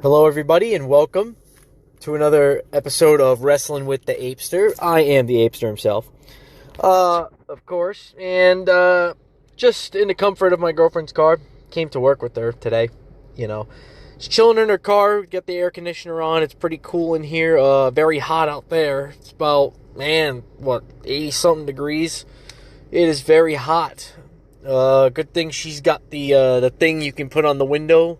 Hello, everybody, and welcome to another episode of Wrestling with the Apester. I am the Apester himself, of course, and just in the comfort of my girlfriend's car. Came to work with her today, Just chilling in her car, get the air conditioner on. It's pretty cool in here, very hot out there. It's about, 80-something degrees. It is very hot. Good thing she's got the thing you can put on the window,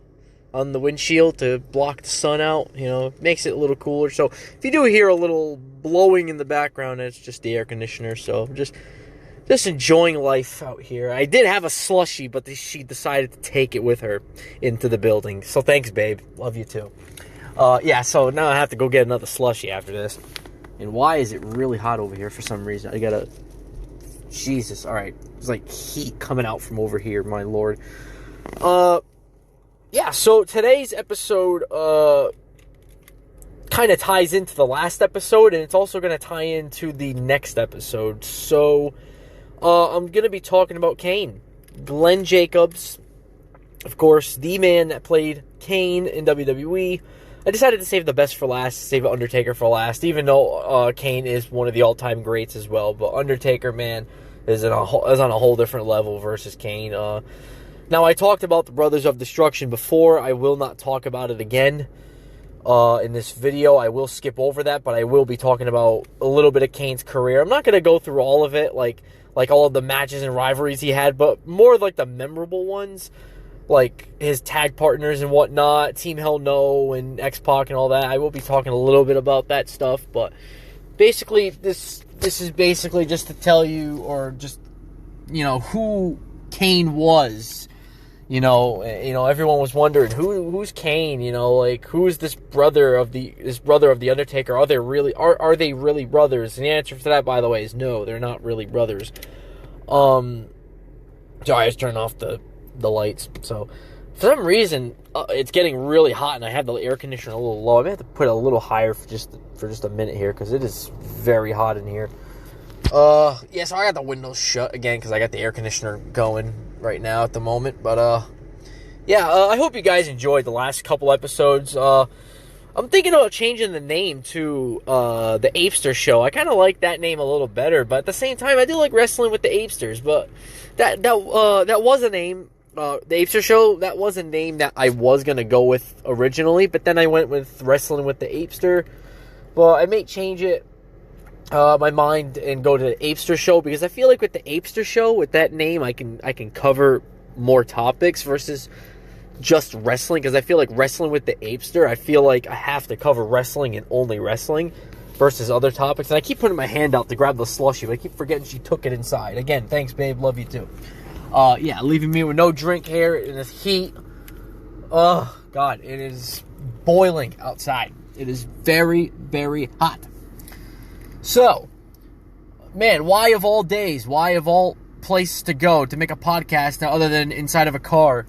on the windshield to block the sun out. Makes it a little cooler. So if you do hear a little blowing in the background, it's just the air conditioner. So just enjoying life out here. I did have a slushie, but she decided to take it with her into the building. So thanks, babe. Love you too. So now I have to go get another slushie after this. And why is it really hot over here for some reason? Jesus, alright. There's like heat coming out from over here, my lord. So today's episode kind of ties into the last episode, and it's also going to tie into the next episode. So I'm going to be talking about Kane. Glenn Jacobs, of course, the man that played Kane in WWE. I decided to save the best for last, save Undertaker for last, even though Kane is one of the all-time greats as well. But Undertaker, man, is on a whole different level versus Kane. Now, I talked about the Brothers of Destruction before. I will not talk about it again in this video. I will skip over that, but I will be talking about a little bit of Kane's career. I'm not going to go through all of it, like all of the matches and rivalries he had, but more like the memorable ones, like his tag partners and whatnot, Team Hell No and X-Pac and all that. I will be talking a little bit about that stuff, but basically this is basically just to tell you, or just, who Kane was. Everyone was wondering who's Kane, who's this brother of the Undertaker? Are they really brothers? And the answer to that, by the way, is no, they're not really brothers. Sorry, I just turned off the lights. So for some reason it's getting really hot, and I have the air conditioner a little low. I may have to put it a little higher for just a minute here, because it is very hot in here. So I got the windows shut again because I got the air conditioner going right now at the moment. But I hope you guys enjoyed the last couple episodes. I'm thinking about changing the name to the Apester Show. I kind of like that name a little better, but at the same time, I do like Wrestling with the Apesters. But that was a name. The Apester Show, that was a name that I was going to go with originally, but then I went with Wrestling with the Apester. But I may change it, my mind, and go to the Apester Show, because I feel like with the Apester Show, with that name, I can cover more topics versus just wrestling, because I feel like Wrestling with the Apester, I feel like I have to cover wrestling and only wrestling versus other topics. And I keep putting my hand out to grab the slushie, but I keep forgetting she took it inside. Again, thanks, babe. Love you too. Leaving me with no drink here in this heat. Oh, God, it is boiling outside. It is very, very hot. So, man, why of all days, why of all places to go to make a podcast now other than inside of a car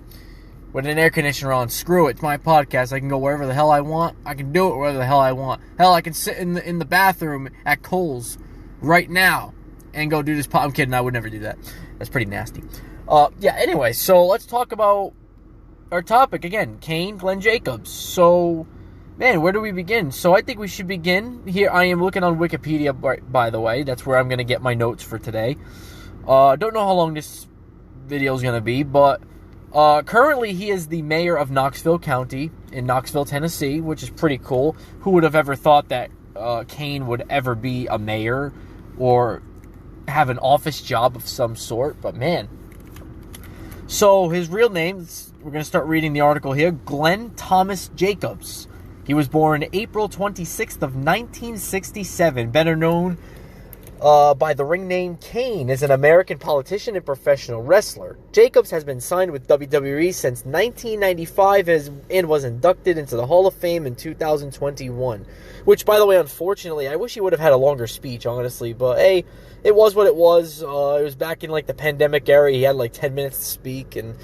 with an air conditioner on? Screw it, it's my podcast. I can go wherever the hell I want. I can do it wherever the hell I want. Hell, I can sit in the bathroom at Kohl's right now and go do this I'm kidding, I would never do that. That's pretty nasty. Anyway, so let's talk about our topic again. Kane, Glenn Jacobs. So, man, where do we begin? So I think we should begin here. I am looking on Wikipedia, by the way. That's where I'm going to get my notes for today. Don't know how long this video is going to be, but currently he is the mayor of Knoxville County in Knoxville, Tennessee, which is pretty cool. Who would have ever thought that Kane would ever be a mayor or have an office job of some sort? But, man. So his real name, we're going to start reading the article here, Glenn Thomas Jacobs. He was born April 26th of 1967, better known by the ring name Kane, is an American politician and professional wrestler. Jacobs has been signed with WWE since 1995 and was inducted into the Hall of Fame in 2021. Which, by the way, unfortunately, I wish he would have had a longer speech, honestly. But, hey, it was what it was. It was back in, the pandemic era. He had, 10 minutes to speak, and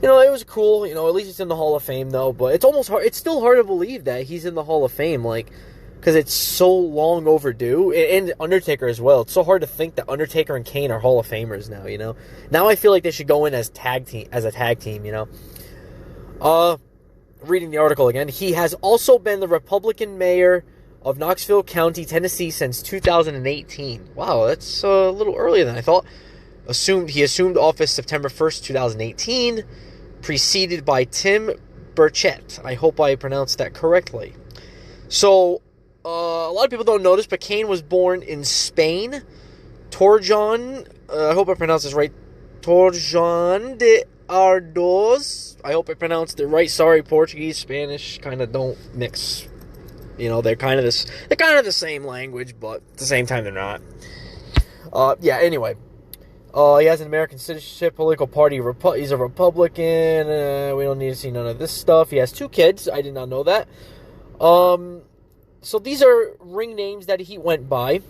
it was cool. At least it's in the Hall of Fame, though. But it's still hard to believe that he's in the Hall of Fame, because it's so long overdue, and Undertaker as well. It's so hard to think that Undertaker and Kane are Hall of Famers now, Now I feel like they should go in as a tag team, reading the article again, he has also been the Republican mayor of Knoxville County, Tennessee since 2018. Wow, that's a little earlier than I thought. He assumed office September 1st, 2018, preceded by Tim Burchett. I hope I pronounced that correctly. So, a lot of people don't know this, but Kane was born in Spain. Torjon, I hope I pronounced this right, Torjon de Ardoz. I hope I pronounced it right. Sorry, Portuguese, Spanish kind of don't mix. You know, they're kind of the same language, but at the same time they're not. Anyway. He has an American citizenship, political party, he's a Republican. We don't need to see none of this stuff. He has 2 kids. I did not know that. So these are ring names that he went by.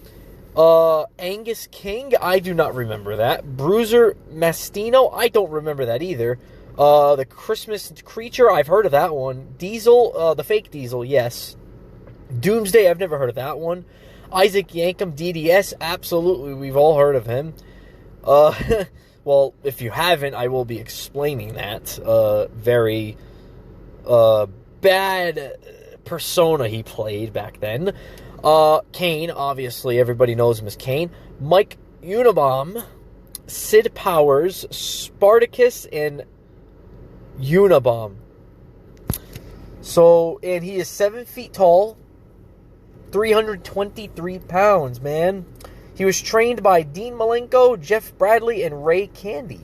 Angus King, I do not remember that. Bruiser Mastino, I don't remember that either. The Christmas Creature, I've heard of that one. Diesel, the fake Diesel, yes. Doomsday, I've never heard of that one. Isaac Yankem, DDS, absolutely, we've all heard of him. Well, if you haven't, I will be explaining that. Very bad persona he played back then. Kane, obviously, everybody knows him as Kane. Mike Unabomb, Sid Powers, Spartacus, and Unabomb. So, and he is 7 feet tall, 323 pounds, man. He was trained by Dean Malenko, Jeff Bradley, and Ray Candy.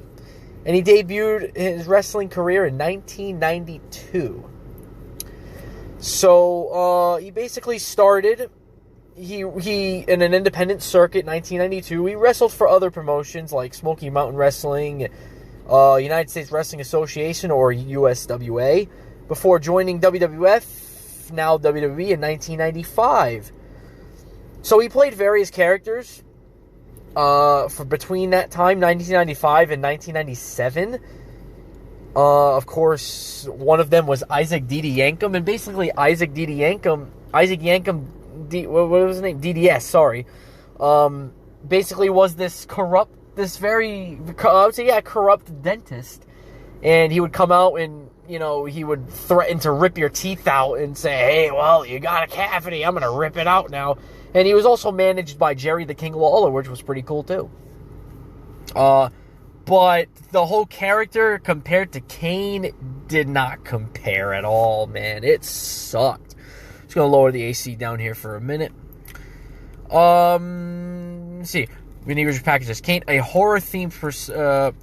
And he debuted his wrestling career in 1992. So, he basically started, he in an independent circuit in 1992. He wrestled for other promotions like Smoky Mountain Wrestling, United States Wrestling Association, or USWA, before joining WWF, now WWE, in 1995. So he played various characters for between that time, 1995 and 1997. Of course, one of them was Isaac D.D. Yankem, and basically Isaac Yankem, what was his name? DDS, sorry. Basically was this corrupt dentist, and he would come out and, you know, he would threaten to rip your teeth out and say, hey, well, you got a cavity, I'm going to rip it out now. And he was also managed by Jerry the King Lawler, which was pretty cool, too. But the whole character compared to Kane did not compare at all, man. It sucked. Just going to lower the AC down here for a minute. Let's see. When he was packaged as Kane, a horror-themed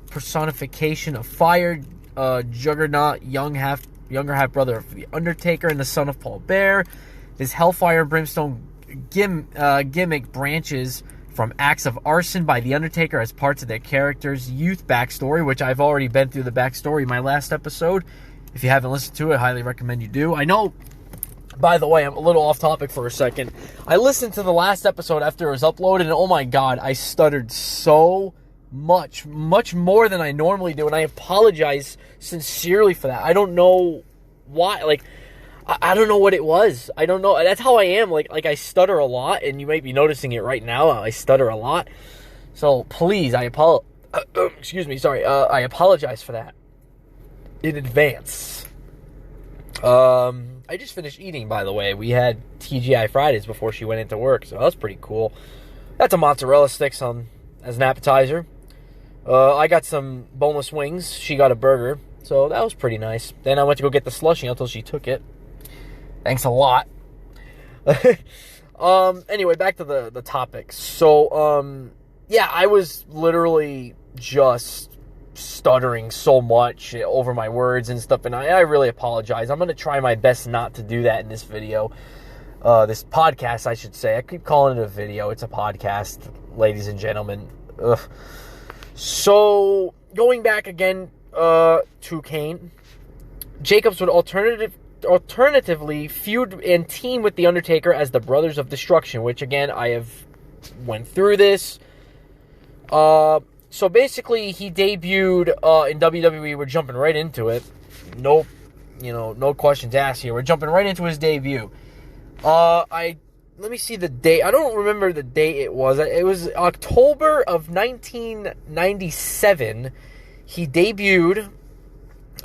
personification of fire, Juggernaut, younger half-brother of The Undertaker, and the son of Paul Bear. His Hellfire and Brimstone gimmick branches from acts of arson by The Undertaker as parts of their character's youth backstory, which I've already been through the backstory in my last episode. If you haven't listened to it, I highly recommend you do. I know, by the way, I'm a little off topic for a second. I listened to the last episode after it was uploaded, and oh my god, I stuttered so much more than I normally do, and I apologize sincerely for that. I don't know why, I don't know what it was. I don't know. That's how I am. Like I stutter a lot, and you might be noticing it right now. I stutter a lot. So please, excuse me. Sorry. I apologize for that in advance. I just finished eating, by the way. We had TGI Fridays before she went into work, so that was pretty cool. That's a mozzarella sticks as an appetizer. I got some boneless wings. She got a burger, so that was pretty nice. Then I went to go get the slushie until she took it. Thanks a lot. Anyway, back to the topic. So, yeah, I was literally just stuttering so much over my words and stuff, and I really apologize. I'm going to try my best not to do that in this video. This podcast, I should say. I keep calling it a video. It's a podcast, ladies and gentlemen. Ugh. So, going back again to Kane, Jacobs would alternatively feud and team with The Undertaker as the Brothers of Destruction, which, again, I have went through this. So, basically, he debuted in WWE. We're jumping right into it. No questions asked here. We're jumping right into his debut. Let me see the date. I don't remember the date it was. It was October of 1997. He debuted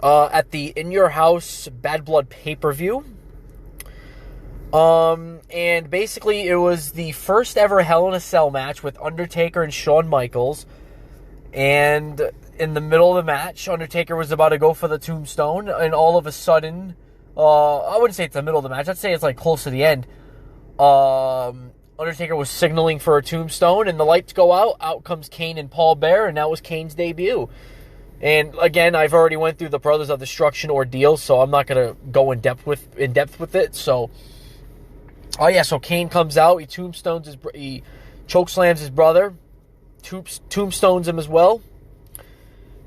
at the In Your House Bad Blood pay-per-view. And basically it was the first ever Hell in a Cell match with Undertaker and Shawn Michaels. And in the middle of the match, Undertaker was about to go for the tombstone, and all of a sudden, I wouldn't say it's the middle of the match, I'd say it's like close to the end. Undertaker was signaling for a tombstone, and the lights go out. Out comes Kane and Paul Bearer, and that was Kane's debut. And again, I've already went through the Brothers of Destruction ordeal, so I'm not gonna go in depth with it. So, so Kane comes out, he chokeslams his brother, tombstones him as well,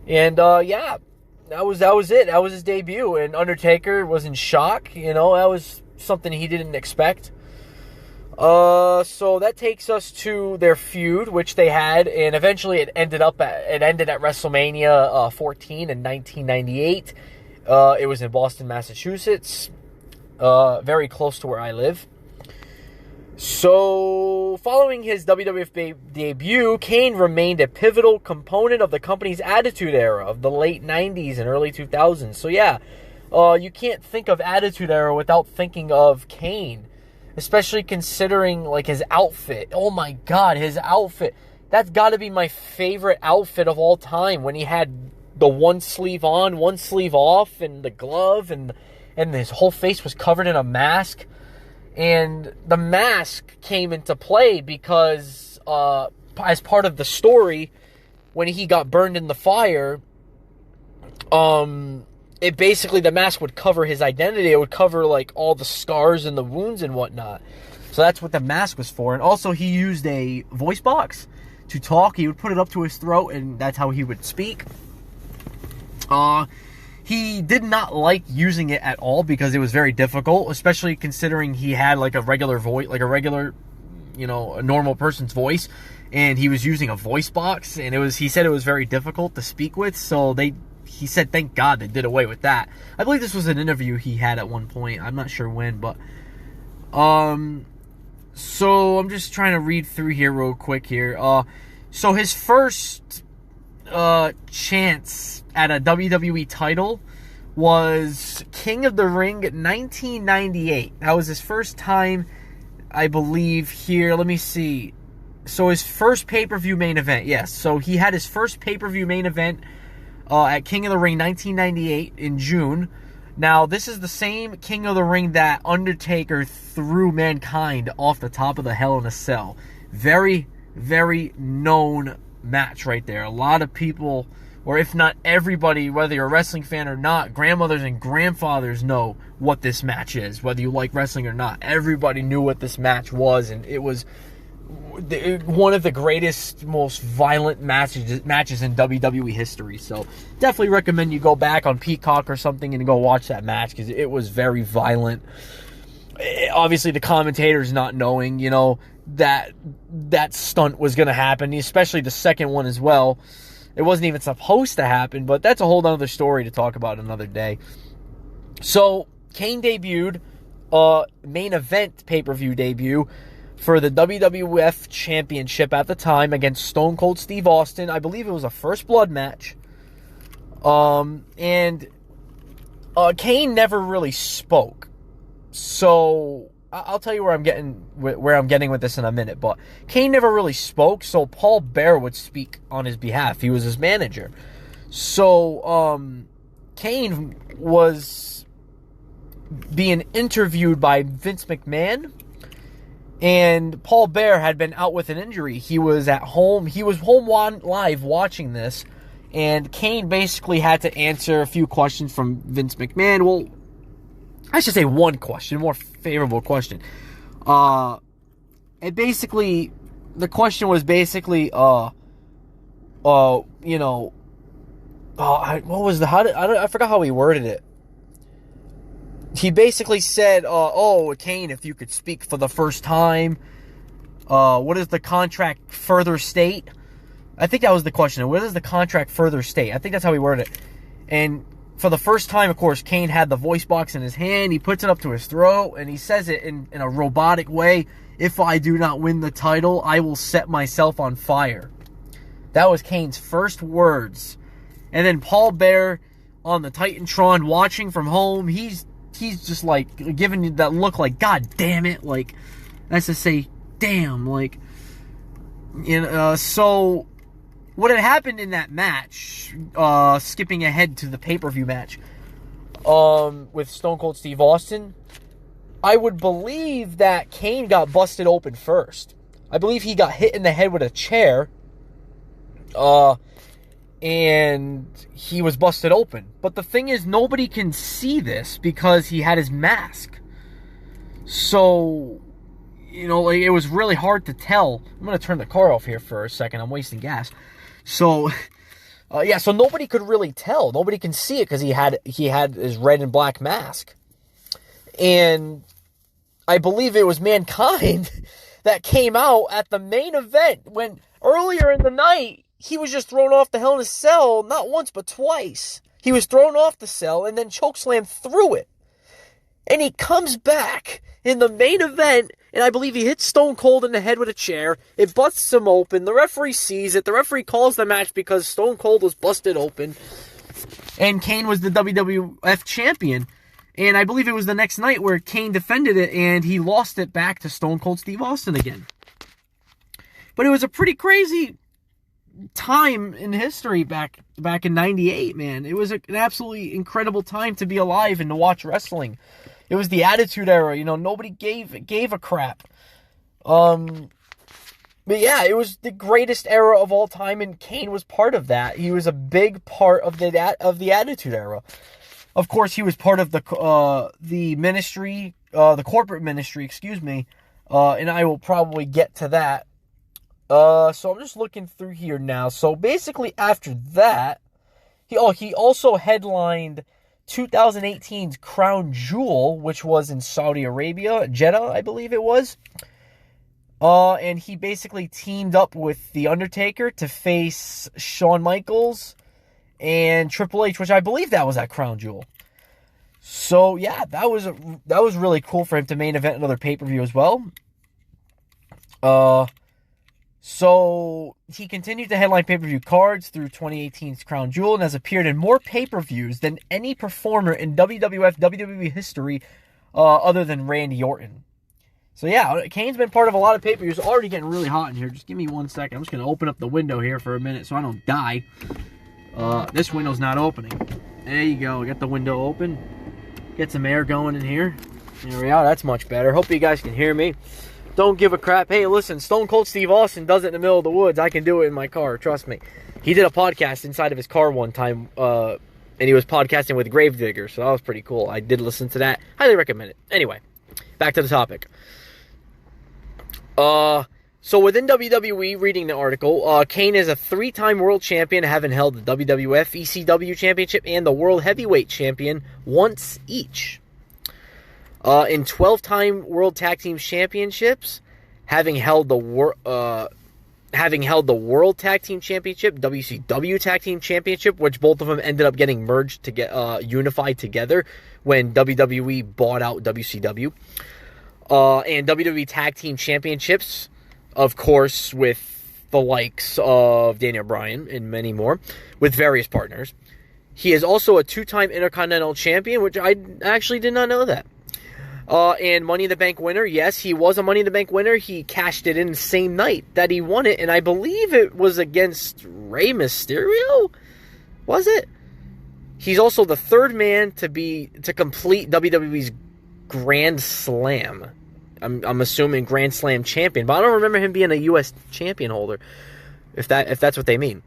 and that was it. That was his debut, and Undertaker was in shock. You know, that was something he didn't expect. So that takes us to their feud, which they had, and eventually it ended at WrestleMania 14 in 1998. It was in Boston, Massachusetts, very close to where I live. So, following his WWF debut, Kane remained a pivotal component of the company's Attitude Era of the late 90s and early 2000s. So yeah, you can't think of Attitude Era without thinking of Kane. Especially considering, like, his outfit. Oh my god, his outfit. That's got to be my favorite outfit of all time. When he had the one sleeve on, one sleeve off, and the glove, and his whole face was covered in a mask. And the mask came into play because, as part of the story, when he got burned in the fire, it basically, the mask would cover his identity. It would cover, like, all the scars and the wounds and whatnot. So that's what the mask was for. And also, he used a voice box to talk. He would put it up to his throat, and that's how he would speak. He did not like using it at all because it was very difficult, especially considering he had, like, a regular voice, like a regular, a normal person's voice, and he was using a voice box, and he said it was very difficult to speak with, so he said, thank God they did away with that. I believe this was an interview he had at one point. I'm not sure when, but... So, I'm just trying to read through here real quick here. So, his first chance at a WWE title was King of the Ring 1998. That was his first time, I believe, here. Let me see. So, his first pay-per-view main event. Yes, so he had his first pay-per-view main event at King of the Ring 1998 in June. Now, this is the same King of the Ring that Undertaker threw Mankind off the top of the Hell in a Cell. Very, very known match right there. A lot of people, or if not everybody, whether you're a wrestling fan or not, grandmothers and grandfathers know what this match is, whether you like wrestling or not. Everybody knew what this match was, and it was one of the greatest, most violent matches in WWE history. So definitely recommend you go back on Peacock or something and go watch that match, because it was very violent. Obviously, the commentators not knowing, that stunt was going to happen, especially the second one as well. It wasn't even supposed to happen, but that's a whole other story to talk about another day. So, Kane debuted, main event pay-per-view debut, for the WWF Championship at the time against Stone Cold Steve Austin. I believe it was a First Blood match. And Kane never really spoke. So I'll tell you where I'm getting with this in a minute. But Kane never really spoke, so Paul Bearer would speak on his behalf. He was his manager. So Kane was being interviewed by Vince McMahon. And Paul Bearer had been out with an injury. He was at home. He was home live watching this. And Kane basically had to answer a few questions from Vince McMahon. Well, I should say one question, more favorable question. And basically, the question was basically, what was I forgot how he worded it. He basically said, Kane, if you could speak for the first time, what does the contract further state? I think that was the question. What does the contract further state? I think that's how he worded it. And for the first time, of course, Kane had the voice box in his hand. He puts it up to his throat, and he says it in a robotic way. If I do not win the title, I will set myself on fire. That was Kane's first words. And then Paul Bearer on the Titantron watching from home. He's just like giving you that look like, God damn it, like that's to say, damn, like, you know. So what had happened in that match, skipping ahead to the pay-per-view match, with Stone Cold Steve Austin, I would believe that Kane got busted open first. I believe he got hit in the head with a chair, and he was busted open. But the thing is, nobody can see this because he had his mask. So, you know, like, it was really hard to tell. I'm going to turn the car off here for a second. I'm wasting gas. So, yeah, so nobody could really tell. Nobody can see it because he had his red and black mask. And I believe it was Mankind that came out at the main event when earlier in the night, he was just thrown off the Hell in a Cell, not once, but twice. He was thrown off the cell and then chokeslammed through it. And he comes back in the main event, and I believe he hits Stone Cold in the head with a chair. It busts him open. The referee sees it. The referee calls the match because Stone Cold was busted open. And Kane was the WWF champion. And I believe it was the next night where Kane defended it, and he lost it back to Stone Cold Steve Austin again. But it was a pretty crazy time in history back in 98, man. It was an absolutely incredible time to be alive and to watch wrestling. It was the Attitude Era, you know, nobody gave a crap. But yeah, it was the greatest era of all time, and Kane was part of that. He was a big part of the Attitude Era. Of course, he was part of the ministry, the corporate ministry, excuse me, and I will probably get to that. So I'm just looking through here now. So basically after that, he also headlined 2018's Crown Jewel, which was in Saudi Arabia, Jeddah, I believe it was. And he basically teamed up with The Undertaker to face Shawn Michaels and Triple H, which I believe that was at Crown Jewel. So yeah, that was really cool for him to main event another pay-per-view as well. So he continued to headline pay-per-view cards through 2018's Crown Jewel and has appeared in more pay-per-views than any performer in WWF, WWE history other than Randy Orton. So yeah, Kane's been part of a lot of pay-per-views. Already getting really hot in here. Just give me 1 second. I'm just going to open up the window here for a minute so I don't die. This window's not opening. There you go. Get the window open. Get some air going in here. There we are. That's much better. Hope you guys can hear me. Don't give a crap. Hey, listen, Stone Cold Steve Austin does it in the middle of the woods. I can do it in my car. Trust me. He did a podcast inside of his car one time, and he was podcasting with Gravedigger, so that was pretty cool. I did listen to that. Highly recommend it. Anyway, back to the topic. So within WWE, reading the article, Kane is a 3-time world champion, having held the WWF ECW Championship and the World Heavyweight Champion once each. In 12-time World Tag Team Championships, having held the World Tag Team Championship, WCW Tag Team Championship, which both of them ended up getting merged to get unified together when WWE bought out WCW, and WWE Tag Team Championships, of course, with the likes of Daniel Bryan and many more, with various partners. He is also a 2-time Intercontinental Champion, which I actually did not know that. And Money in the Bank winner. Yes, he was a Money in the Bank winner. He cashed it in the same night that he won it, and I believe it was against Rey Mysterio? Was it? He's also the 3rd man to complete WWE's Grand Slam. I'm assuming Grand Slam champion, but I don't remember him being a U.S. champion holder, if that's what they mean.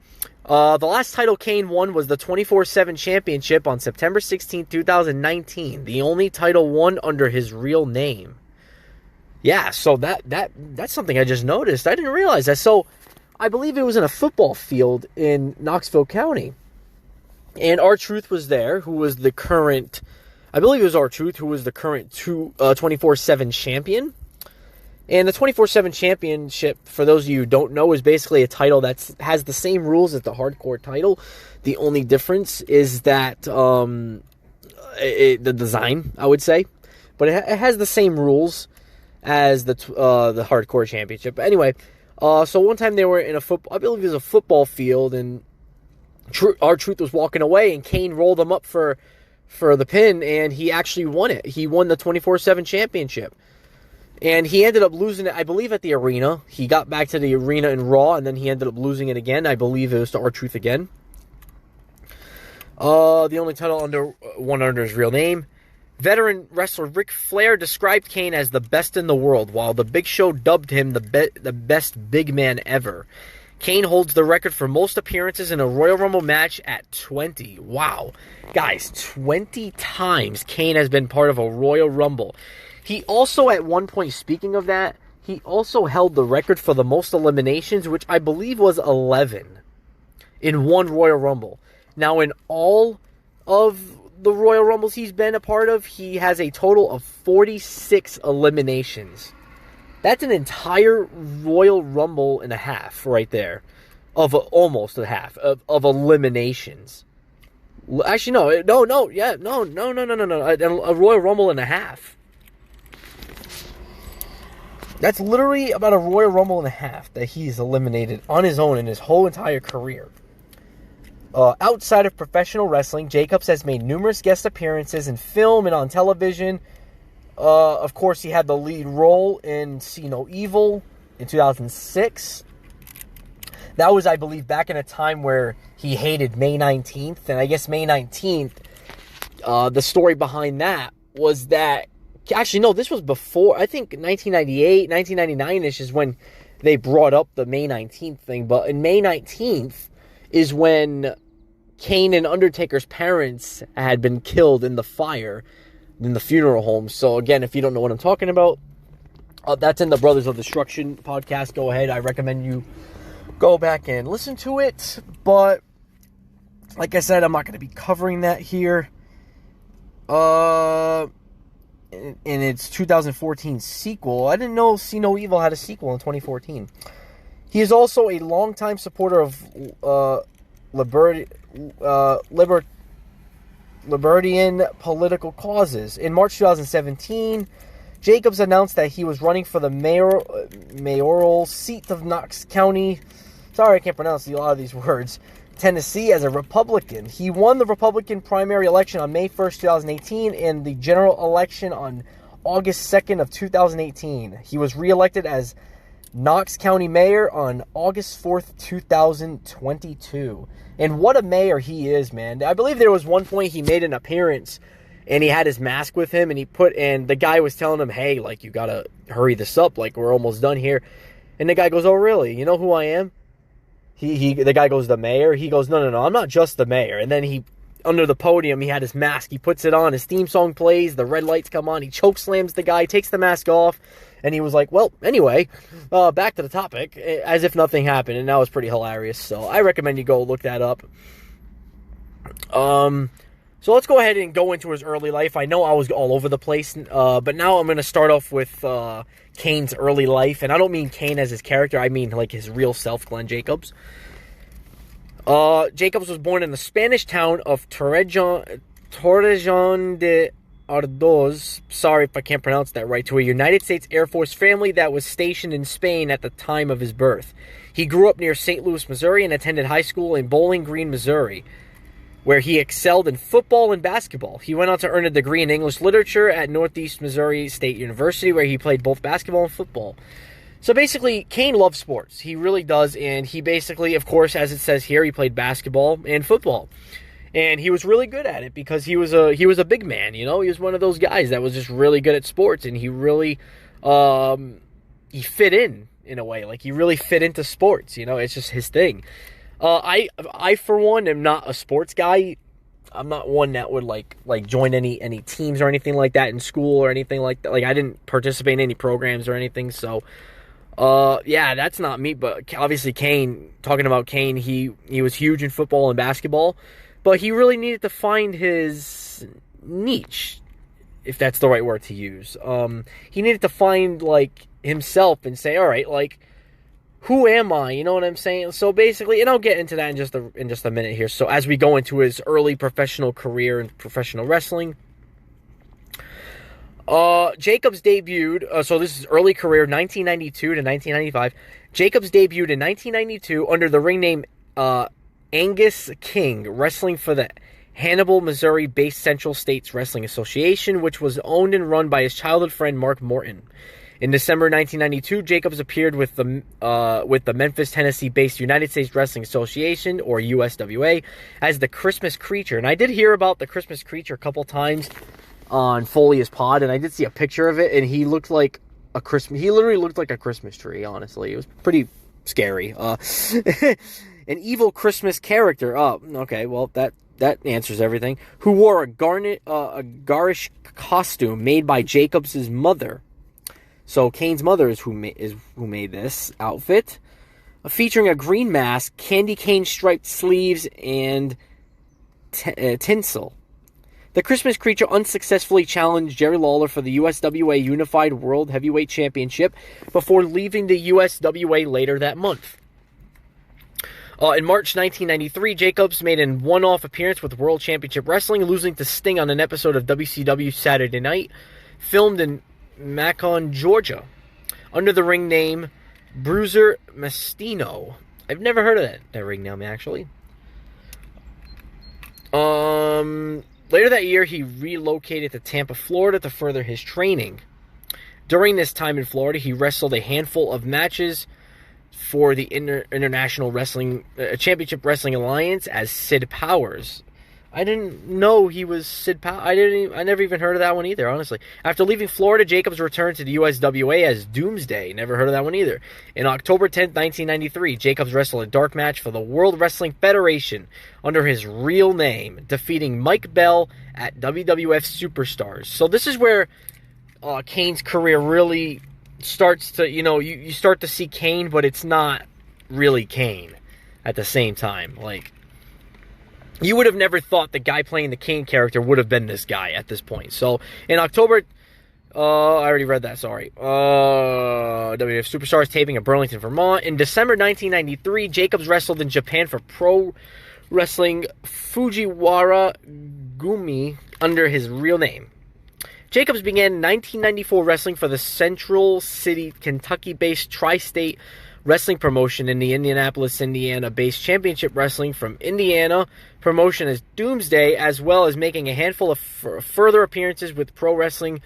The last title Kane won was the 24/7 championship on September 16, 2019. The only title won under his real name. Yeah, so that's something I just noticed. I didn't realize that. So I believe it was in a football field in Knoxville County. And R-Truth was there, who was the current, I believe it was R-Truth, who was the current 24/7 champion. And the 24/7 championship, for those of you who don't know, is basically a title that has the same rules as the hardcore title. The only difference is that the design, I would say, but it has the same rules as the hardcore championship. But anyway, so one time they were in I believe it was a football field, and R-Truth was walking away, and Kane rolled him up for the pin, and he actually won it. He won the 24/7 championship. And he ended up losing it, I believe, at the arena. He got back to the arena in Raw, and then he ended up losing it again. I believe it was to R-Truth again. The only title under his real name. Veteran wrestler Ric Flair described Kane as the best in the world, while the Big Show dubbed him the best big man ever. Kane holds the record for most appearances in a Royal Rumble match at 20. Wow. Guys, 20 times Kane has been part of a Royal Rumble. He also, at one point, speaking of that, he also held the record for the most eliminations, which I believe was 11 in one Royal Rumble. Now, in all of the Royal Rumbles he's been a part of, he has a total of 46 eliminations. That's an entire Royal Rumble and a half right there. Almost a half of eliminations. Actually, no. A Royal Rumble and a half. That's literally about a Royal Rumble and a half that he's eliminated on his own in his whole entire career. Outside of professional wrestling, Jacobs has made numerous guest appearances in film and on television. Of course, he had the lead role in See No Evil in 2006. That was, I believe, back in a time where he hated May 19th. And I guess May 19th, the story behind that was that... Actually, no, this was before. I think 1998, 1999-ish is when they brought up the May 19th thing. But in May 19th is when Kane and Undertaker's parents had been killed in the fire in the funeral home. So, again, if you don't know what I'm talking about, that's in the Brothers of Destruction podcast. Go ahead. I recommend you go back and listen to it. But, like I said, I'm not going to be covering that here. In its 2014 sequel. I didn't know See No Evil had a sequel in 2014. He is also a longtime supporter of libertarian political causes. In March 2017, Jacobs announced that he was running for the mayoral seat of Knox County. Sorry, I can't pronounce a lot of these words. Tennessee as a Republican. He won the Republican primary election on May 1st, 2018, and the general election on August 2nd of 2018. He was reelected as Knox County Mayor on August 4th, 2022. And what a mayor he is, man. I believe there was one point he made an appearance and he had his mask with him, and the guy was telling him, hey, like, you gotta hurry this up, like, we're almost done here. And the guy goes, oh, really? You know who I am? The guy goes, the mayor? He goes, no, I'm not just the mayor. And then under the podium, he had his mask. He puts it on. His theme song plays. The red lights come on. He choke slams the guy, takes the mask off. And he was like, well, anyway, back to the topic, as if nothing happened. And that was pretty hilarious. So I recommend you go look that up. So let's go ahead and go into his early life. I know I was all over the place, but now I'm going to start off with Kane's early life. And I don't mean Kane as his character. I mean like his real self, Glenn Jacobs. Jacobs was born in the Spanish town of Torrejon de Ardoz. Sorry if I can't pronounce that right. To a United States Air Force family that was stationed in Spain at the time of his birth. He grew up near St. Louis, Missouri, and attended high school in Bowling Green, Missouri, where he excelled in football and basketball. He went on to earn a degree in English literature at Northeast Missouri State University, where he played both basketball and football. So basically, Kane loves sports. He really does, and he basically, of course, as it says here, he played basketball and football. And he was really good at it because he was a big man, you know? He was one of those guys that was just really good at sports, and he really he fit in a way. Like, he really fit into sports, you know? It's just his thing. I for one am not a sports guy. I'm not one that would like join any teams or anything like that in school or anything like that. Like, I didn't participate in any programs or anything. So, yeah, that's not me. But obviously, Kane. Talking about Kane, he was huge in football and basketball, but he really needed to find his niche, if that's the right word to use. He needed to find like himself and say, all right, like, who am I? You know what I'm saying? So basically, and I'll get into that in just a minute here. So as we go into his early professional career in professional wrestling, Jacobs debuted. So this is early career, 1992 to 1995. Jacobs debuted in 1992 under the ring name Angus King, wrestling for the Hannibal, Missouri-based Central States Wrestling Association, which was owned and run by his childhood friend Mark Morton. In December 1992, Jacobs appeared with the Memphis, Tennessee-based United States Wrestling Association, or USWA, as the Christmas Creature. And I did hear about the Christmas Creature a couple times on Folia's Pod, and I did see a picture of it, and he looked like a Christmas. He literally looked like a Christmas tree. Honestly, it was pretty scary. An evil Christmas character. Oh, okay. Well, that answers everything. Who wore a garish costume made by Jacobs' mother. So Kane's mother is who made this outfit, featuring a green mask, candy cane striped sleeves, and tinsel. The Christmas Creature unsuccessfully challenged Jerry Lawler for the USWA Unified World Heavyweight Championship before leaving the USWA later that month. In March 1993, Jacobs made a one-off appearance with World Championship Wrestling, losing to Sting on an episode of WCW Saturday Night, filmed in Macon, Georgia, under the ring name Bruiser Mastino. I've never heard of that ring name, actually. Later that year, he relocated to Tampa, Florida to further his training. During this time in Florida, he wrestled a handful of matches for the International Wrestling Championship Wrestling Alliance as Sid Powers. I didn't know he was Sid Powers. I never even heard of that one either, honestly. After leaving Florida, Jacobs returned to the USWA as Doomsday. Never heard of that one either. In October 10th, 1993, Jacobs wrestled a dark match for the World Wrestling Federation under his real name, defeating Mike Bell at WWF Superstars. So this is where Kane's career really starts to, you start to see Kane, but it's not really Kane at the same time. Like, you would have never thought the guy playing the Kane character would have been this guy at this point. So, in October, I already read that, sorry. WWF Superstars taping in Burlington, Vermont. In December 1993, Jacobs wrestled in Japan for Pro Wrestling Fujiwara Gumi under his real name. Jacobs began in 1994 wrestling for the Central City, Kentucky-based Tri-State Wrestling promotion in the Indianapolis, Indiana-based Championship Wrestling from Indiana promotion as Doomsday, as well as making a handful of further appearances with Pro Wrestling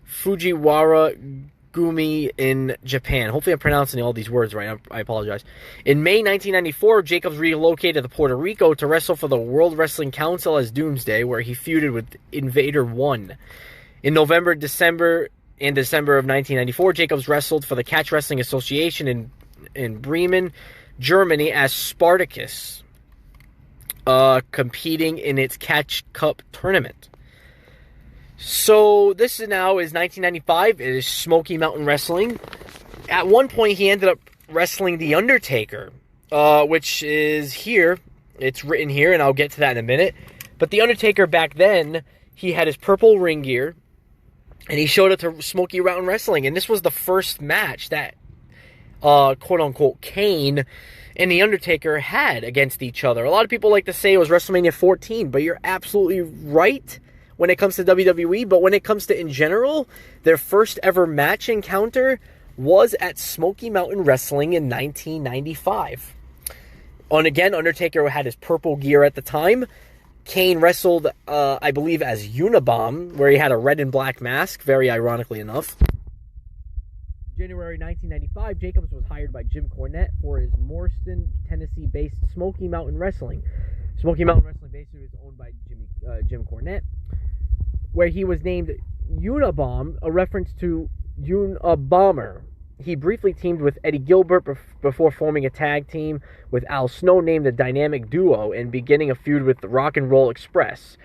Fujiwara Gumi in Japan. Hopefully I'm pronouncing all these words right. I apologize. In May 1994, Jacobs relocated to Puerto Rico to wrestle for the World Wrestling Council as Doomsday, where he feuded with Invader 1. In November, December of 1994, Jacobs wrestled for the Catch Wrestling Association in Bremen, Germany as Spartacus, competing in its Catch Cup tournament. So this now is 1995. It is Smoky Mountain Wrestling. At one point, he ended up wrestling The Undertaker, which is here. It's written here, and I'll get to that in a minute. But The Undertaker back then, he had his purple ring gear, and he showed up to Smoky Mountain Wrestling. And this was the first match that quote-unquote Kane and The Undertaker had against each other. A lot of people like to say it was WrestleMania 14, but you're absolutely right when it comes to WWE. But when it comes to, in general, their first ever match encounter was at Smoky Mountain Wrestling in 1995. And again, Undertaker had his purple gear at the time. Kane wrestled, I believe, as Unabomb, where he had a red and black mask, very ironically enough. January 1995, Jacobs was hired by Jim Cornette for his Morriston, Tennessee-based Smoky Mountain Wrestling. Smoky Mountain Wrestling basically was owned by Jim Cornette, where he was named Unabomb, a reference to Unabomber. He briefly teamed with Eddie Gilbert before forming a tag team with Al Snow named the Dynamic Duo and beginning a feud with the Rock and Roll Express.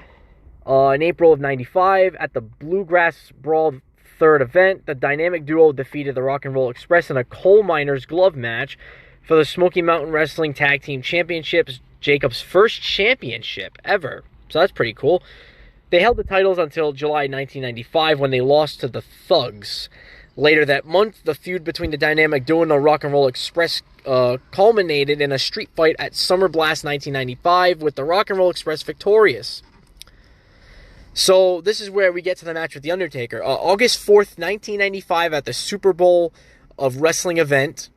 In April of 95, at the Bluegrass Brawl third event, the Dynamic Duo defeated the Rock and Roll Express in a coal miner's glove match for the Smoky Mountain Wrestling Tag Team Championships, Jacobs' first championship ever. So that's pretty cool. They held the titles until July 1995 when they lost to the Thugs. Later that month, the feud between the Dynamic Duo and the Rock and Roll Express culminated in a street fight at Summer Blast 1995 with the Rock and Roll Express victorious. So this is where we get to the match with The Undertaker. August 4th, 1995 at the Super Bowl of Wrestling event,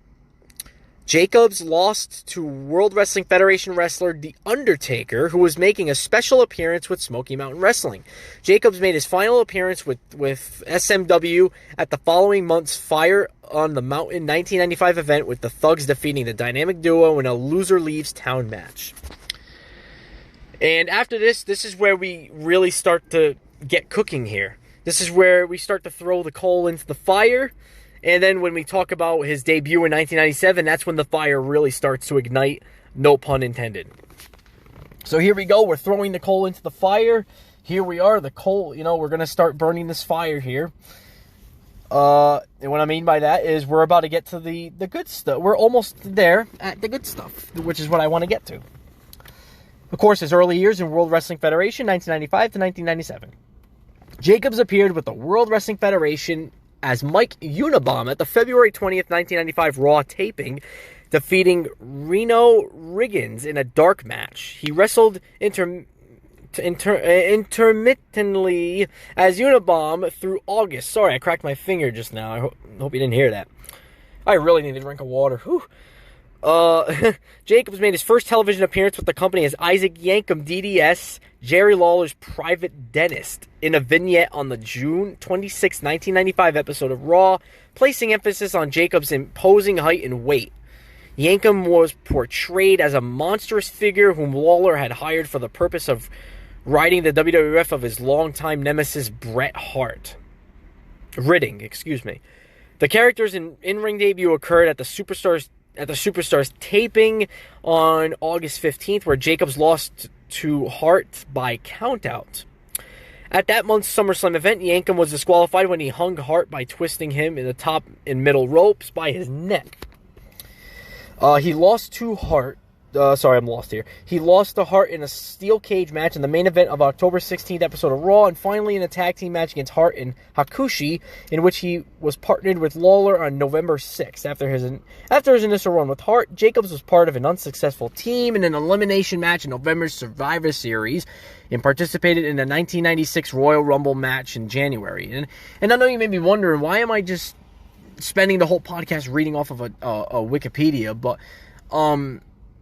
Jacobs lost to World Wrestling Federation wrestler The Undertaker, who was making a special appearance with Smoky Mountain Wrestling. Jacobs made his final appearance with SMW at the following month's Fire on the Mountain 1995 event, with the Thugs defeating the Dynamic Duo in a loser leaves town match. And after this is where we really start to get cooking here. This is where we start to throw the coal into the fire. And then when we talk about his debut in 1997, that's when the fire really starts to ignite, no pun intended. So here we go, we're throwing the coal into the fire. Here we are, the coal, we're going to start burning this fire here. And what I mean by that is we're about to get to the good stuff. We're almost there at the good stuff, which is what I want to get to. Of course, his early years in World Wrestling Federation, 1995 to 1997. Jacobs appeared with the World Wrestling Federation as Mike Unabomb at the February 20th, 1995 Raw taping, defeating Reno Riggins in a dark match. He wrestled intermittently as Unabomb through August. Sorry, I cracked my finger just now. I hope you didn't hear that. I really need a drink of water. Whew. Jacobs made his first television appearance with the company as Isaac Yankem, DDS, Jerry Lawler's private dentist, in a vignette on the June 26, 1995 episode of Raw, placing emphasis on Jacobs' imposing height and weight. Yankem was portrayed as a monstrous figure whom Lawler had hired for the purpose of riding the WWF of his longtime nemesis Bret Hart. Ridding. The character's in-ring debut occurred at the Superstars taping on August 15th, where Jacobs lost to Hart by countout. At that month's SummerSlam event, Yankem was disqualified when he hung Hart by twisting him in the top and middle ropes by his neck. He lost to Hart. I'm lost here. He lost to Hart in a steel cage match in the main event of October 16th episode of Raw, and finally in a tag team match against Hart and Hakushi, in which he was partnered with Lawler on November 6th. After his initial run with Hart, Jacobs was part of an unsuccessful team in an elimination match in November's Survivor Series, and participated in a 1996 Royal Rumble match in January. And I know you may be wondering, why am I just spending the whole podcast reading off of a Wikipedia? But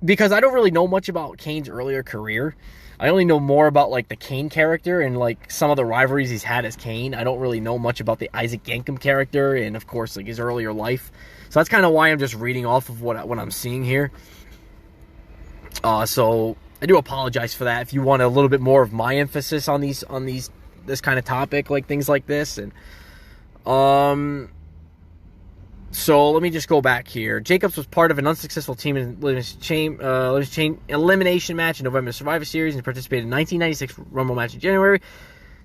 because I don't really know much about Kane's earlier career. I only know more about, the Kane character and, some of the rivalries he's had as Kane. I don't really know much about the Isaac Yankem character and, of course, his earlier life. So that's kind of why I'm just reading off of what I'm seeing here. So I do apologize for that. If you want a little bit more of my emphasis on this kind of topic, things like this. And, so let me just go back here. Jacobs was part of an unsuccessful team in elimination match in November Survivor Series and participated in 1996 Rumble match in January.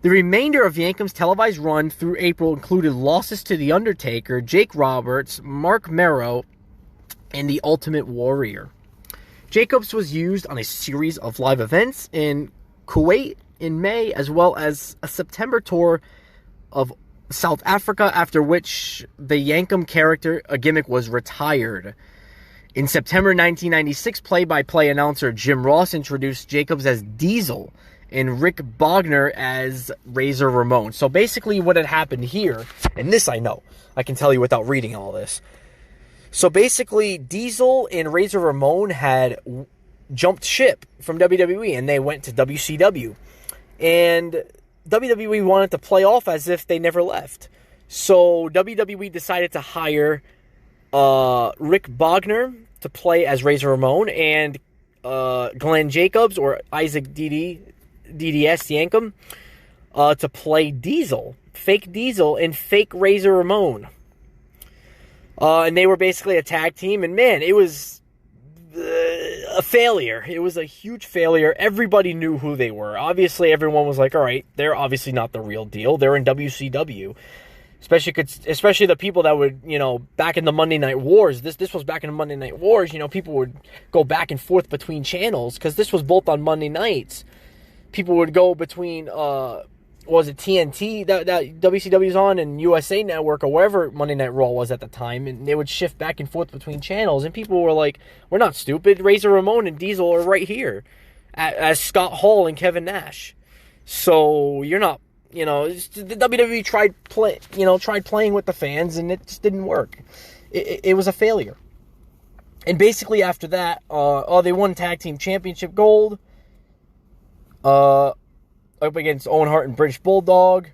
The remainder of Yankem's televised run through April included losses to The Undertaker, Jake Roberts, Mark Merrow, and The Ultimate Warrior. Jacobs was used on a series of live events in Kuwait in May, as well as a September tour of South Africa, after which the Yankem character, a gimmick, was retired. In September 1996, play-by-play announcer Jim Ross introduced Jacobs as Diesel and Rick Bogner as Razor Ramon. So basically what had happened here, and this I know, I can tell you without reading all this. So basically Diesel and Razor Ramon had jumped ship from WWE and they went to WCW. And WWE wanted to play off as if they never left. So WWE decided to hire Rick Bogner to play as Razor Ramon and Glenn Jacobs, or Isaac DDS Yankem, to play Diesel, fake Diesel, and fake Razor Ramon. And they were basically a tag team, and man, it was a failure. It was a huge failure. Everybody knew who they were. Obviously, everyone was like, all right, they're obviously not the real deal. They're in WCW. Especially the people that would, back in the Monday Night Wars. This was back in the Monday Night Wars. people would go back and forth between channels because this was both on Monday nights. People would go between, was it TNT that WCW's on, and USA Network, or wherever Monday Night Raw was at the time, and they would shift back and forth between channels, and people were like, we're not stupid. Razor Ramon and Diesel are right here as Scott Hall and Kevin Nash. So you're not, the WWE tried playing with the fans, and it just didn't work. It was a failure. And basically after that, they won Tag Team Championship gold. Up against Owen Hart and British Bulldog.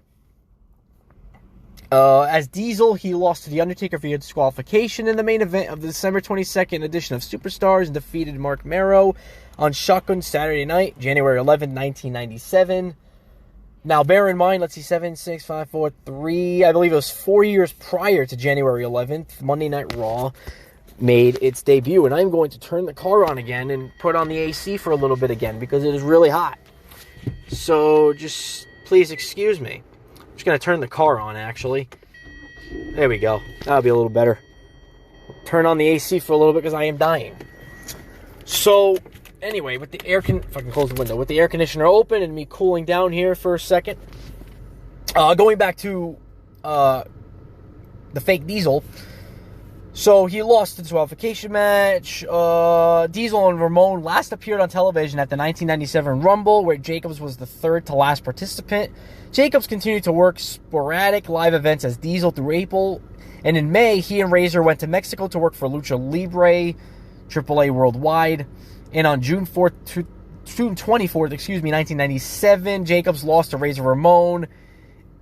As Diesel, he lost to The Undertaker via disqualification in the main event of the December 22nd edition of Superstars and defeated Mark Marrow on Shotgun Saturday night, January 11th, 1997. Now, bear in mind, let's see, 7, 6, 5, 4, 3, I believe it was 4 years prior to January 11th, Monday Night Raw made its debut. And I'm going to turn the car on again and put on the AC for a little bit again because it is really hot. So, just please excuse me. Just going to turn the car on, actually. There we go. That'll be a little better. Turn on the AC for a little bit because I am dying. So, anyway, with the air if I can close the window. With the air conditioner open and me cooling down here for a second. Going back to the fake Diesel. So, he lost the disqualification match. Diesel and Ramon last appeared on television at the 1997 Rumble, where Jacobs was the third to last participant. Jacobs continued to work sporadic live events as Diesel through April, and in May, he and Razor went to Mexico to work for Lucha Libre, AAA Worldwide, and on June 24th, 1997, Jacobs lost to Razor Ramon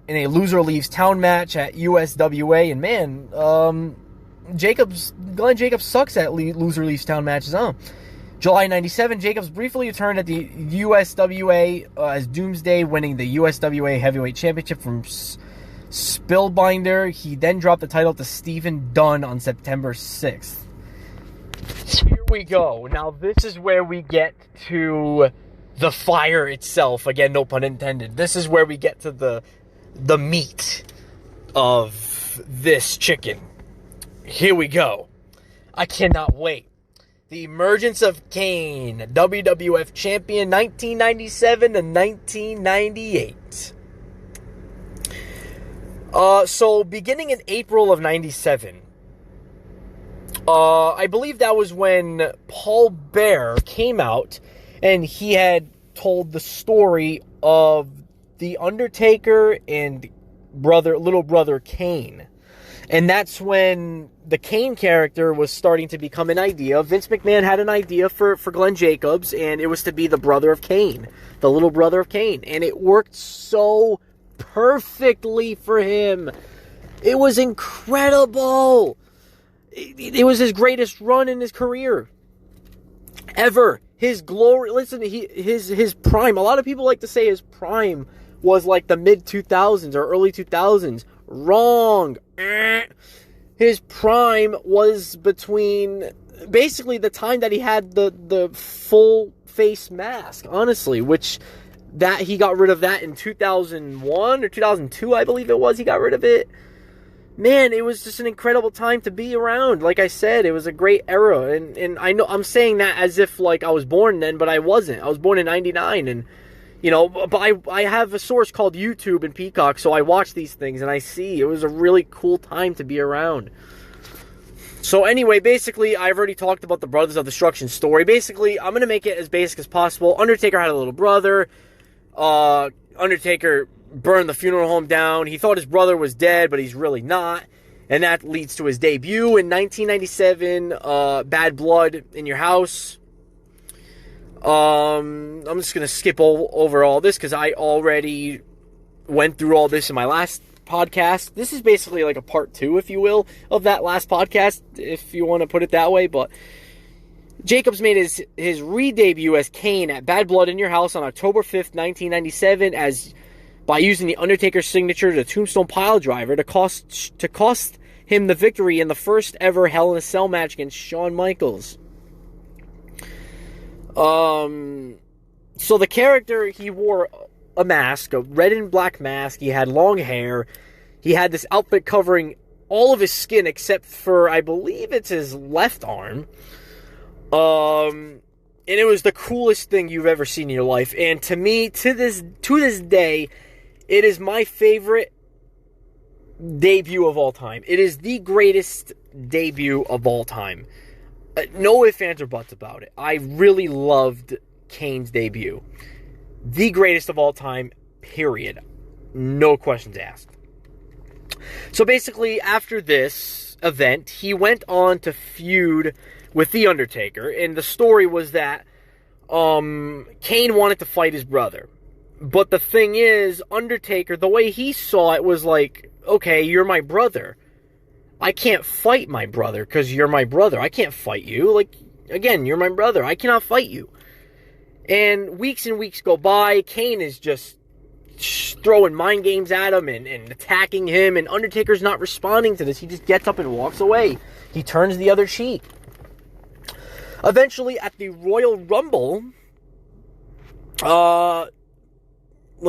in a loser leaves town match at USWA, and man, Glenn Jacobs sucks at loser leaves town matches, huh? July 97, Jacobs briefly returned at the USWA as Doomsday, winning the USWA Heavyweight Championship from Spellbinder. He then dropped the title to Stephen Dunn on September 6th. Here we go. Now, this is where we get to the fire itself. Again, no pun intended. This is where we get to the meat of this chicken. Here we go. I cannot wait. The emergence of Kane, WWF Champion 1997 to 1998. So, beginning in April of 97, I believe that was when Paul Bearer came out and he had told the story of The Undertaker and little brother Kane. And that's when the Kane character was starting to become an idea. Vince McMahon had an idea for Glenn Jacobs, and it was to be the brother of Kane, the little brother of Kane. And it worked so perfectly for him. It was incredible. It was his greatest run in his career ever. His glory, listen, his prime. A lot of people like to say his prime was like the mid-2000s or early 2000s. Wrong. His prime was between basically the time that he had the full face mask, honestly, which that he got rid of that in 2001 or 2002, I believe it was. He got rid of it. Man, it was just an incredible time to be around. Like I said, it was a great era, and I know I'm saying that as if like I was born then, but I wasn't. I was born in 99, and you know, but I have a source called YouTube and Peacock, so I watch these things, and I see it was a really cool time to be around. So anyway, basically, I've already talked about the Brothers of Destruction story. Basically, I'm going to make it as basic as possible. Undertaker had a little brother. Undertaker burned the funeral home down. He thought his brother was dead, but he's really not. And that leads to his debut in 1997, Bad Blood in Your House. I'm just going to skip over all this because I already went through all this in my last podcast. This is basically like a part 2, if you will, of that last podcast, if you want to put it that way. But Jacobs made his re-debut as Kane at Bad Blood in Your House on October 5th, 1997, by using the Undertaker's signature, the Tombstone Piledriver, to cost him the victory in the first ever Hell in a Cell match against Shawn Michaels. So the character, he wore a mask, a red and black mask. He had long hair. He had this outfit covering all of his skin except for, I believe it's his left arm. And it was the coolest thing you've ever seen in your life. And to me, to this day, it is my favorite debut of all time. It is the greatest debut of all time. No ifs, ands, or buts about it. I really loved Kane's debut. The greatest of all time, period. No questions asked. So basically, after this event, he went on to feud with The Undertaker. And the story was that Kane wanted to fight his brother. But the thing is, Undertaker, the way he saw it was like, okay, you're my brother. I can't fight my brother because you're my brother. I can't fight you. Like, again, you're my brother. I cannot fight you. And weeks go by. Kane is just throwing mind games at him and attacking him. And Undertaker's not responding to this. He just gets up and walks away. He turns the other cheek. Eventually, at the Royal Rumble, let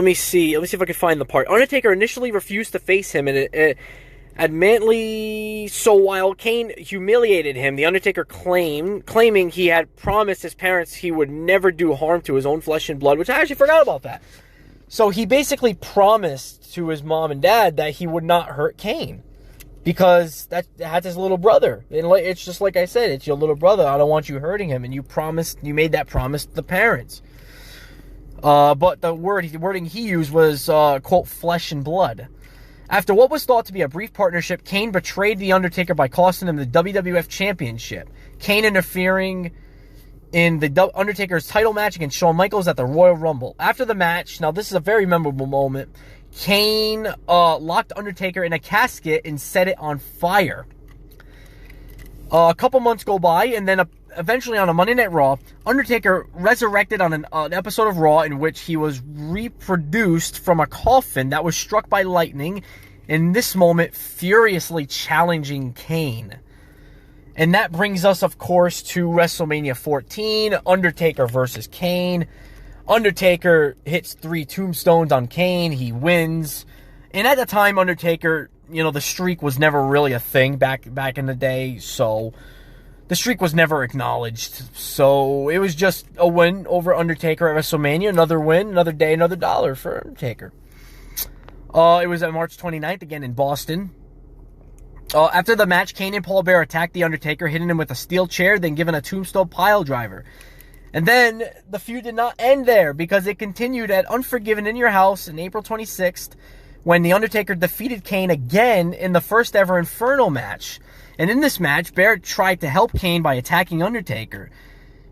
me see if I can find the part. Undertaker initially refused to face him, and adamantly so while Kane humiliated him, The Undertaker claiming he had promised his parents he would never do harm to his own flesh and blood, which I actually forgot about that. So he basically promised to his mom and dad that he would not hurt Kane, because that's his little brother. And it's just like I said, it's your little brother. I don't want you hurting him, and you made that promise to the parents. But the wording he used was, quote, flesh and blood. After what was thought to be a brief partnership, Kane betrayed The Undertaker by costing him the WWF Championship. Kane interfering in the Undertaker's title match against Shawn Michaels at the Royal Rumble. After the match, now this is a very memorable moment, Kane locked Undertaker in a casket and set it on fire. A couple months go by, and then eventually on a Monday Night Raw, Undertaker resurrected on an episode of Raw in which he was reproduced from a coffin that was struck by lightning, in this moment furiously challenging Kane. And that brings us, of course, to WrestleMania 14, Undertaker versus Kane. Undertaker hits 3 tombstones on Kane, he wins. And at the time, Undertaker, the streak was never really a thing back in the day, so the streak was never acknowledged. So it was just a win over Undertaker at WrestleMania. Another win, another day, another dollar for Undertaker. It was on March 29th, again in Boston. After the match, Kane and Paul Bearer attacked The Undertaker, hitting him with a steel chair, then giving a tombstone pile driver. And then the feud did not end there, because it continued at Unforgiven in Your House on April 26th, when The Undertaker defeated Kane again in the first ever Inferno match. And in this match, Barrett tried to help Kane by attacking Undertaker.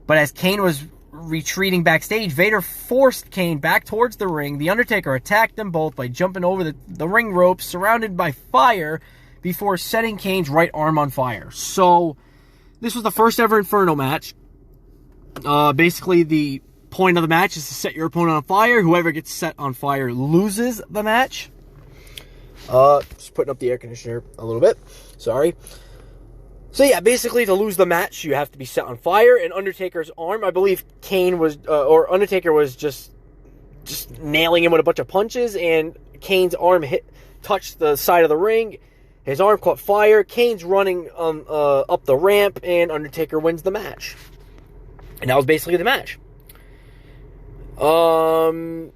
But as Kane was retreating backstage, Vader forced Kane back towards the ring. The Undertaker attacked them both by jumping over the ring ropes, surrounded by fire, before setting Kane's right arm on fire. So, this was the first ever Inferno match. Basically, the point of the match is to set your opponent on fire. Whoever gets set on fire loses the match. Just putting up the air conditioner a little bit. Sorry. So yeah, basically to lose the match, you have to be set on fire. And Undertaker's arm, I believe Undertaker was just nailing him with a bunch of punches, and Kane's arm touched the side of the ring. His arm caught fire. Kane's running up the ramp, and Undertaker wins the match. And that was basically the match. And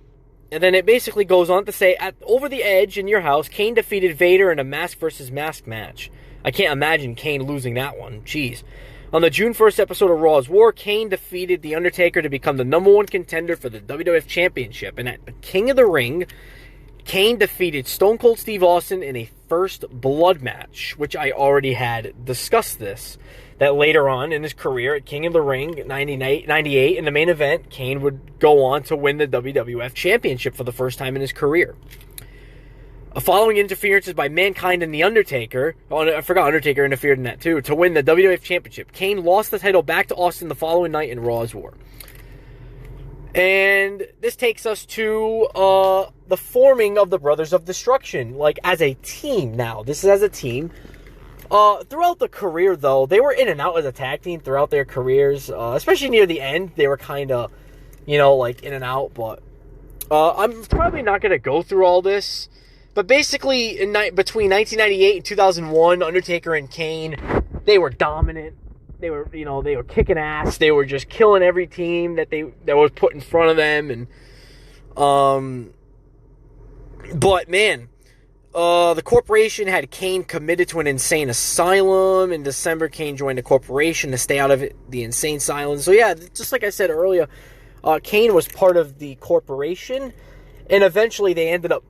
then it basically goes on to say, over the edge in your house, Kane defeated Vader in a mask versus mask match. I can't imagine Kane losing that one. Jeez. On the June 1st episode of Raw's War, Kane defeated The Undertaker to become the #1 contender for the WWF Championship. And at King of the Ring, Kane defeated Stone Cold Steve Austin in a first blood match, which I already had discussed this. That later on in his career at King of the Ring, 98, in the main event, Kane would go on to win the WWF Championship for the first time in his career. Following interferences by Mankind and The Undertaker, I forgot Undertaker interfered in that too, to win the WWF Championship. Kane lost the title back to Austin the following night in Raw's War. And this takes us to the forming of the Brothers of Destruction, like as a team now. This is as a team. Throughout the career, though, they were in and out as a tag team throughout their careers, especially near the end. They were kind of, like in and out, but I'm probably not going to go through all this. But basically, between 1998 and 2001, Undertaker and Kane, they were dominant. They were, they were kicking ass. They were just killing every team that was put in front of them. And, but man, the corporation had Kane committed to an insane asylum. In December, Kane joined the corporation to stay out of the insane asylum. So yeah, just like I said earlier, Kane was part of the corporation, and eventually they ended up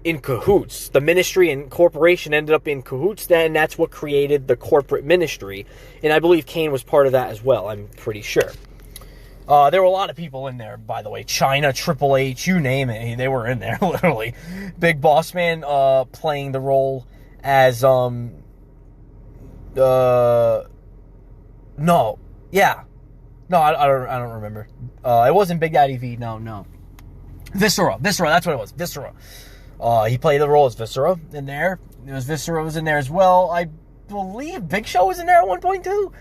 in cahoots. The ministry and corporation ended up in cahoots then, and that's what created the corporate ministry. And I believe Kane was part of that as well, I'm pretty sure. There were a lot of people in there, by the way. China, Triple H, you name it. They were in there, literally. Big Boss Man playing the role as, no. Yeah. No, I don't remember. It wasn't Big Daddy V. No. Viscera, that's what it was. Viscera. He played the role as Viscera in there. Viscera was in there as well. I believe Big Show was in there at one point too.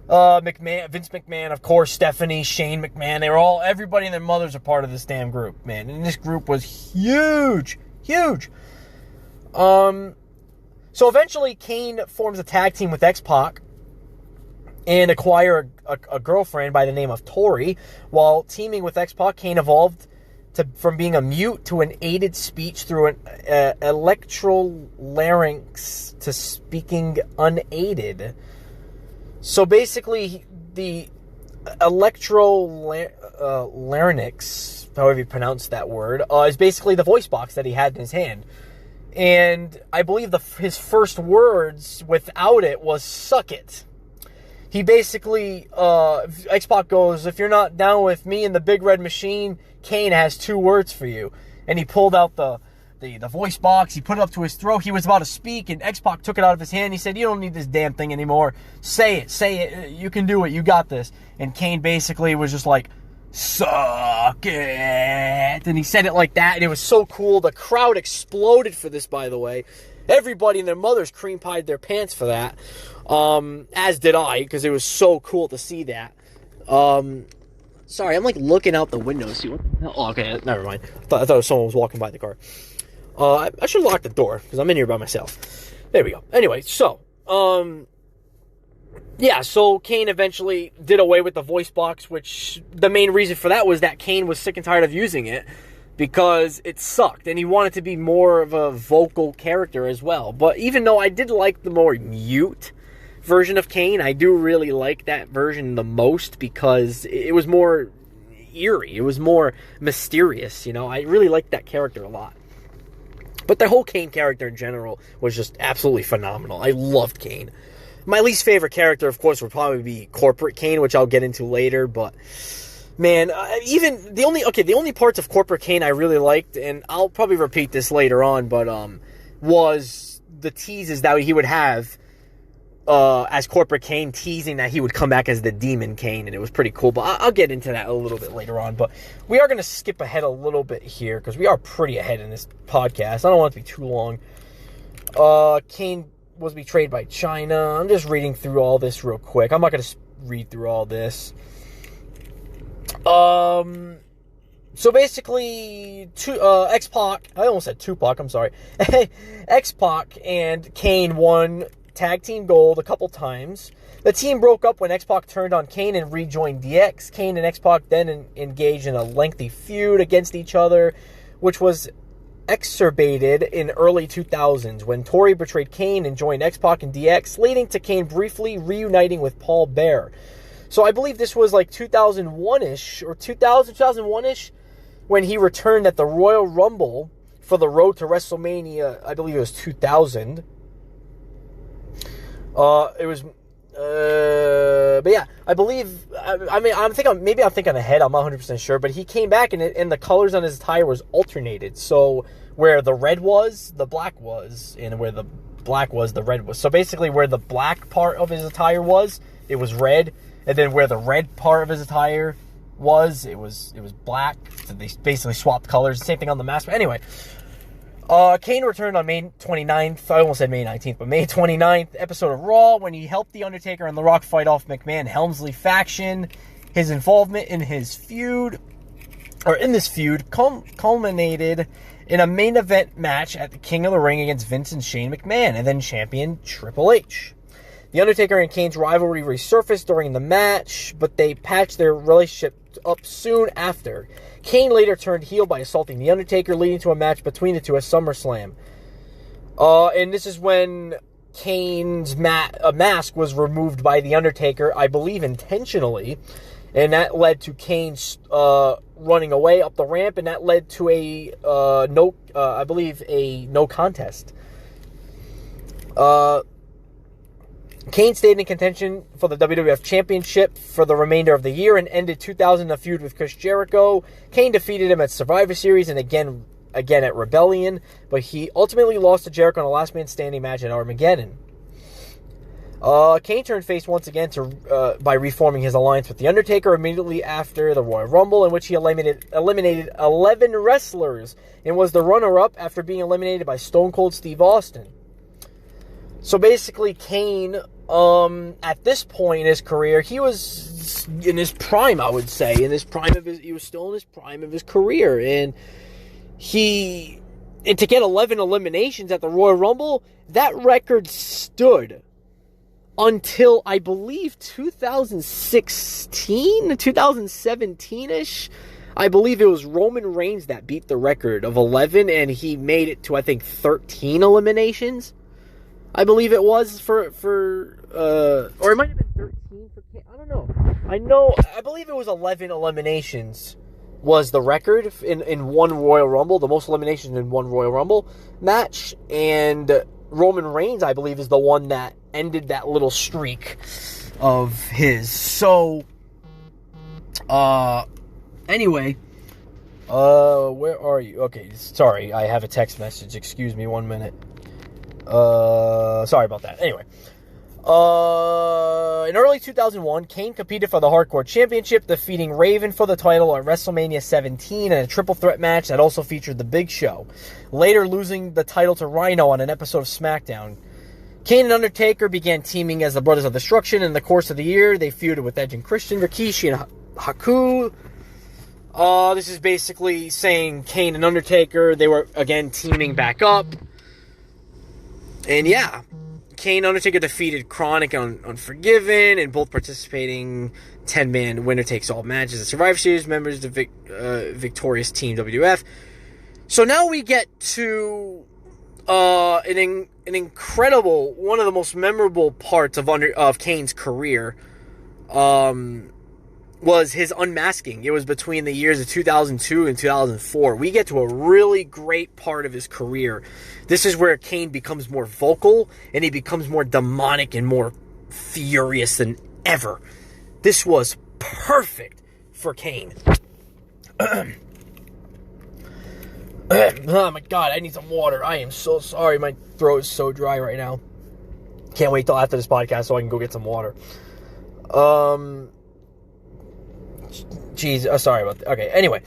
Vince McMahon, of course, Stephanie, Shane McMahon. They were all, everybody and their mothers are part of this damn group, man. And this group was huge. So eventually Kane forms a tag team with X-Pac and acquire a girlfriend by the name of Tori. While teaming with X-Pac, Kane evolved from being a mute to an aided speech through an electrolarynx to speaking unaided. So basically, the electrolarynx, however you pronounce that word, is basically the voice box that he had in his hand. And I believe his first words without it was, "Suck it." He basically, X-Pac goes, "If you're not down with me and the Big Red Machine, Kane has 2 words for you." And he pulled out the voice box, he put it up to his throat, he was about to speak, and X-Pac took it out of his hand. He said, "You don't need this damn thing anymore. Say it, you can do it, you got this." And Kane basically was just like, "Suck it." And he said it like that, and it was so cool. The crowd exploded for this, by the way. Everybody and their mothers cream pied their pants for that. As did I, because it was so cool to see that. Sorry, I'm like looking out the window to see what the hell. Oh, okay, never mind. I thought someone was walking by the car. I should lock the door, because I'm in here by myself. There we go. Anyway, so, yeah, so Kane eventually did away with the voice box, which the main reason for that was that Kane was sick and tired of using it, because it sucked, and he wanted to be more of a vocal character as well. But even though I did like the more mute version of Kane, I do really like that version the most, because it was more eerie, it was more mysterious, you know. I really liked that character a lot. But the whole Kane character in general was just absolutely phenomenal. I loved Kane. My least favorite character, of course, would probably be Corporate Kane, which I'll get into later, but man, even the only parts of Corporate Kane I really liked, and I'll probably repeat this later on, but was the teases that he would have as Corporate Kane, teasing that he would come back as the Demon Kane, and it was pretty cool. But I'll get into that a little bit later on. But we are going to skip ahead a little bit here, because we are pretty ahead in this podcast. I don't want it to be too long. Kane was betrayed by China. I'm just reading through all this real quick. I'm not going to read through all this. So basically, X-Pac, I almost said Tupac, I'm sorry. X-Pac and Kane won tag team gold a couple times. The team broke up when X-Pac turned on Kane and rejoined DX. Kane and X-Pac then engaged in a lengthy feud against each other, which was exacerbated in early 2000s when Tori betrayed Kane and joined X-Pac and DX, leading to Kane briefly reuniting with Paul Bearer. So I believe this was like 2001-ish, or 2001-ish, when he returned at the Royal Rumble for the road to WrestleMania. I believe it was 2000. But yeah, I believe, I'm thinking ahead, I'm not 100% sure, but he came back and the colors on his attire was alternated. So where the red was, the black was, and where the black was, the red was. So basically where the black part of his attire was, it was red, and then where the red part of his attire was, it was black. So they basically swapped colors. Same thing on the mask. But anyway, Kane returned on May 29th, I almost said May 19th, but May 29th episode of Raw, when he helped The Undertaker and The Rock fight off McMahon-Helmsley faction. His involvement in this feud culminated in a main event match at the King of the Ring against Vince and Shane McMahon, and then champion Triple H. The Undertaker and Kane's rivalry resurfaced during the match, but they patched their relationship up soon after. Kane later turned heel by assaulting The Undertaker, leading to a match between the two at SummerSlam. And this is when Kane's mask was removed by The Undertaker, I believe intentionally, And that led to Kane running away up the ramp, and that led to a no contest. Kane stayed in contention for the WWF Championship for the remainder of the year and ended 2000 in a feud with Chris Jericho. Kane defeated him at Survivor Series and again at Rebellion, but he ultimately lost to Jericho in a last man standing match at Armageddon. Kane turned face once again by reforming his alliance with The Undertaker immediately after the Royal Rumble, in which he eliminated 11 wrestlers and was the runner-up after being eliminated by Stone Cold Steve Austin. So basically, Kane, at this point in his career, he was in his prime, I would say. He was still in his prime of his career. And to get 11 eliminations at the Royal Rumble, that record stood until, I believe, 2017-ish. I believe it was Roman Reigns that beat the record of 11, and he made it to, I think, 13 eliminations. I believe it was or it might have been 13 for Kane. I don't know. I believe it was 11 eliminations was the record in one Royal Rumble, the most eliminations in one Royal Rumble match, and Roman Reigns, I believe, is the one that ended that little streak of his. So, anyway, where are you? Okay, sorry, I have a text message. Excuse me 1 minute. Sorry about that. Anyway, in early 2001, Kane competed for the Hardcore Championship, defeating Raven for the title at WrestleMania 17 in a triple threat match that also featured The Big Show, later losing the title to Rhino on an episode of SmackDown. Kane and Undertaker began teaming as the Brothers of Destruction. In the course of the year, they feuded with Edge and Christian, Rikishi and Haku. This is basically saying Kane and Undertaker, they were again teaming back up. And yeah, Kane and Undertaker defeated Chronic and Unforgiven, and both participating 10-man winner-takes-all matches at Survivor Series members of the victorious Team WWF. So now we get to an incredible, one of the most memorable parts of Kane's career, was his unmasking. It was between the years of 2002 and 2004. We get to a really great part of his career. This is where Kane becomes more vocal, and he becomes more demonic and more furious than ever. This was perfect for Kane. Oh my God, I need some water. I am so sorry. My throat is so dry right now. Can't wait till after this podcast so I can go get some water. Sorry about that. Okay, anyway.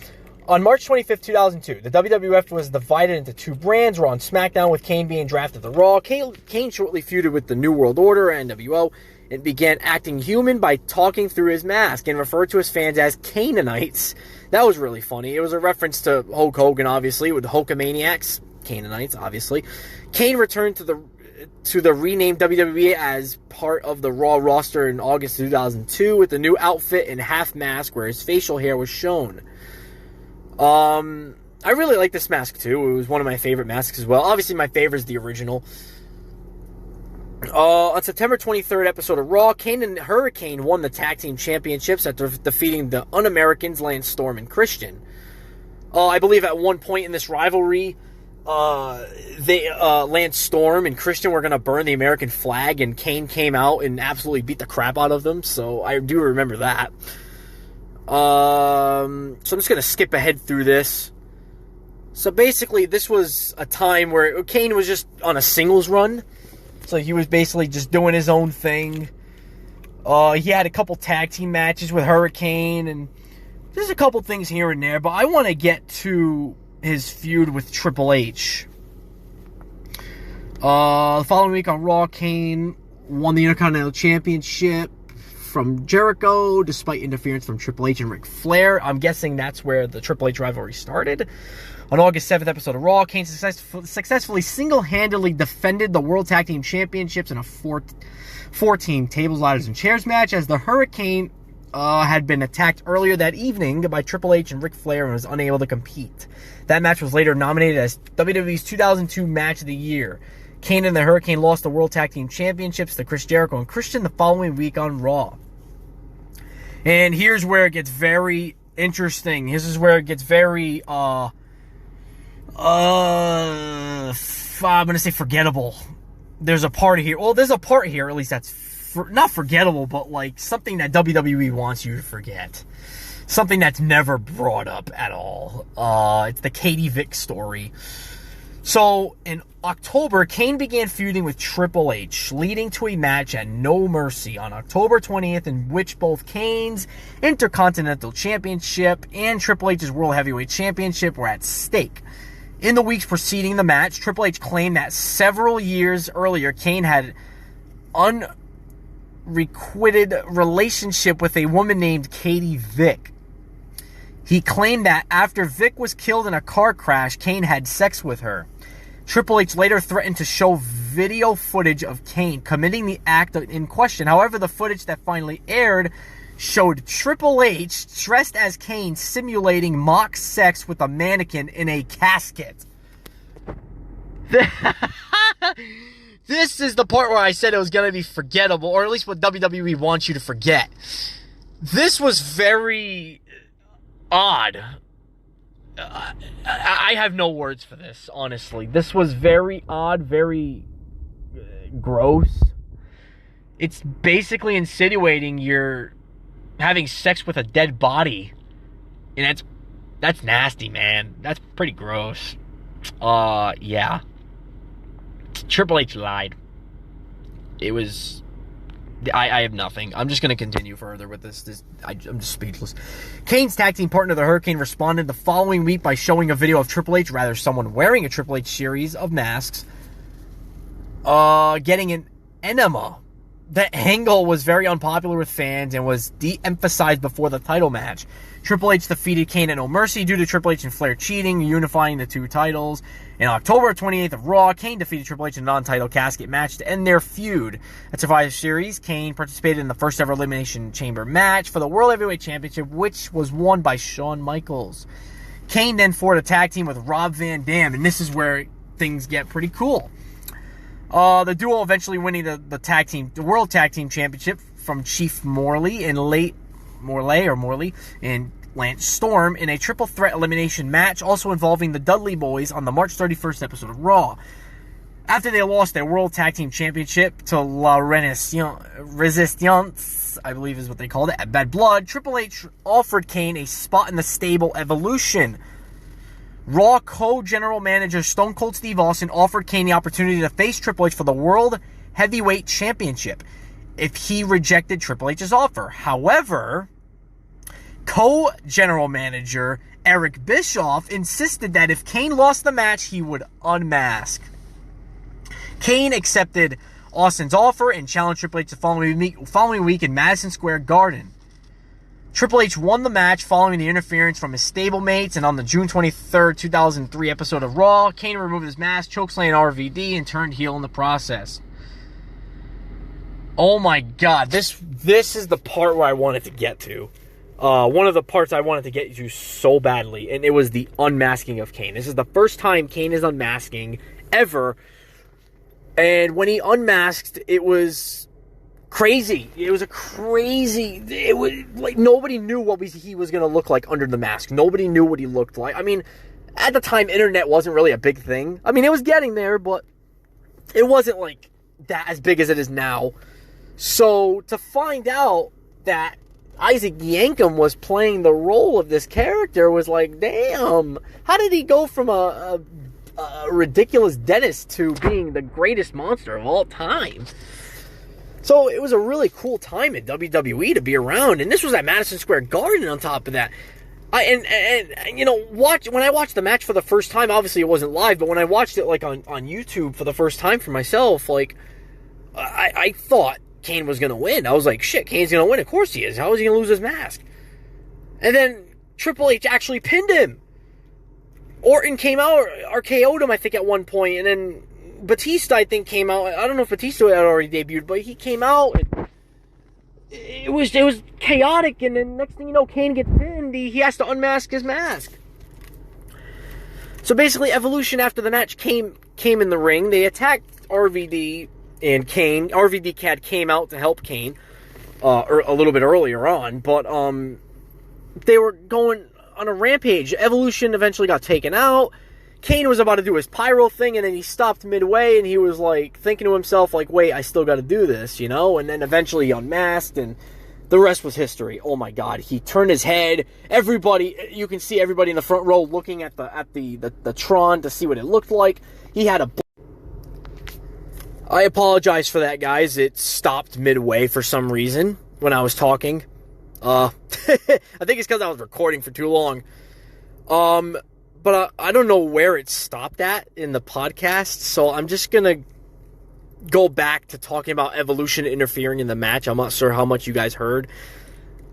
On March 25th, 2002, the WWF was divided into two brands, Raw and SmackDown, with Kane being drafted to Raw. Kane shortly feuded with the New World Order, NWO, and began acting human by talking through his mask and referred to his fans as Canaanites. That was really funny. It was a reference to Hulk Hogan, obviously, with the Hulkamaniacs, Canaanites, obviously. Kane returned to the renamed WWE as part of the Raw roster in August 2002 with a new outfit and half mask where his facial hair was shown. I really like this mask too. It was one of my favorite masks as well. Obviously, my favorite is the original. On September 23rd episode of Raw, Kane and Hurricane won the tag team championships after defeating the Un-Americans Lance Storm and Christian. I believe at one point in this rivalry, Lance Storm and Christian were going to burn the American flag, and Kane came out and absolutely beat the crap out of them. So I do remember that. So I'm just going to skip ahead through this. So basically, this was a time where Kane was just on a singles run. So he was basically just doing his own thing. He had a couple tag team matches with Hurricane, and there's a couple things here and there, but I want to get to his feud with Triple H. The following week on Raw, Kane won the Intercontinental Championship from Jericho, despite interference from Triple H and Ric Flair. I'm guessing that's where the Triple H rivalry started. On August 7th episode of Raw, Kane successfully single-handedly defended the World Tag Team Championships in a four-team tables, ladders, and chairs match, as the Hurricane had been attacked earlier that evening by Triple H and Ric Flair and was unable to compete. That match was later nominated as WWE's 2002 Match of the Year. Kane and the Hurricane lost the World Tag Team Championships to Chris Jericho and Christian the following week on Raw. And here's where it gets very interesting. This is where it gets very, I'm going to say forgettable. There's a part here. Well, there's a part here, at least that's not forgettable, but like something that WWE wants you to forget. Something that's never brought up at all. It's the Katie Vick story. So, in October, Kane began feuding with Triple H, leading to a match at No Mercy on October 20th, in which both Kane's Intercontinental Championship and Triple H's World Heavyweight Championship were at stake. In the weeks preceding the match, Triple H claimed that several years earlier, Kane had unrequited relationship with a woman named Katie Vick. He claimed that after Vick was killed in a car crash, Kane had sex with her. Triple H later threatened to show video footage of Kane committing the act in question. However, the footage that finally aired showed Triple H dressed as Kane simulating mock sex with a mannequin in a casket. This is the part where I said it was going to be forgettable, or at least what WWE wants you to forget. This was very odd. I have no words for this, honestly. This was very odd, very gross. It's basically insinuating you're having sex with a dead body. And that's nasty, man. That's pretty gross. Yeah. Triple H lied. It was... I have nothing. I'm just going to continue further with this. I'm just speechless. Kane's tag team partner, the Hurricane, responded the following week by showing a video of Triple H, rather someone wearing a Triple H series of masks, getting an enema. The angle was very unpopular with fans and was de-emphasized before the title match. Triple H defeated Kane at No Mercy due to Triple H and Flair cheating, unifying the two titles. In October 28th of Raw, Kane defeated Triple H in a non-title casket match to end their feud. At Survivor Series, Kane participated in the first ever Elimination Chamber match for the World Heavyweight Championship, which was won by Shawn Michaels. Kane then formed a tag team with Rob Van Dam, and this is where things get pretty cool. The duo eventually winning the World Tag Team Championship from Chief Morley and Lance Storm in a triple threat elimination match, also involving the Dudley Boys on the March 31st episode of Raw. After they lost their World Tag Team Championship to La Resistance, I believe is what they called it, at Bad Blood, Triple H offered Kane a spot in the stable Evolution. Raw co-general manager Stone Cold Steve Austin offered Kane the opportunity to face Triple H for the World Heavyweight Championship if he rejected Triple H's offer. However, co-general manager Eric Bischoff insisted that if Kane lost the match, he would unmask. Kane accepted Austin's offer and challenged Triple H the following week in Madison Square Garden. Triple H won the match following the interference from his stablemates, and on the June 23rd, 2003 episode of Raw, Kane removed his mask, chokeslammed RVD, and turned heel in the process. Oh my god, this is the part where I wanted to get to. One of the parts I wanted to get to so badly, and it was the unmasking of Kane. This is the first time Kane is unmasking ever, and when he unmasked, it was crazy. It was like nobody knew what he was going to look like under the mask. Nobody knew what he looked like. I mean, at the time, internet wasn't really a big thing. I mean, it was getting there, but it wasn't like that as big as it is now. So to find out that Isaac Yankem was playing the role of this character was like, damn, how did he go from a ridiculous dentist to being the greatest monster of all time? So it was a really cool time at WWE to be around, and this was at Madison Square Garden on top of that. And you know, when I watched the match for the first time, obviously it wasn't live, but when I watched it like on YouTube for the first time for myself, like I thought Kane was going to win. I was like, shit, Kane's going to win. Of course he is. How is he going to lose his mask? And then Triple H actually pinned him. Orton came out, RKO'd him, I think, at one point, and then Batista, I think, came out. I don't know if Batista had already debuted, but he came out. And it was chaotic, and then next thing you know, Kane gets pinned. He has to unmask his mask. So basically, Evolution after the match came in the ring. They attacked RVD and Kane. RVD came out to help Kane. or a little bit earlier on, but they were going on a rampage. Evolution eventually got taken out. Kane was about to do his pyro thing, and then he stopped midway, and he was like thinking to himself, like, wait, I still got to do this, you know? And then eventually he unmasked, and the rest was history. Oh my God, he turned his head. Everybody, you can see everybody in the front row looking at the Tron to see what it looked like. He had a... I apologize for that, guys. It stopped midway for some reason when I was talking. I think it's because I was recording for too long. But I don't know where it stopped at in the podcast, so I'm just going to go back to talking about Evolution interfering in the match. I'm not sure how much you guys heard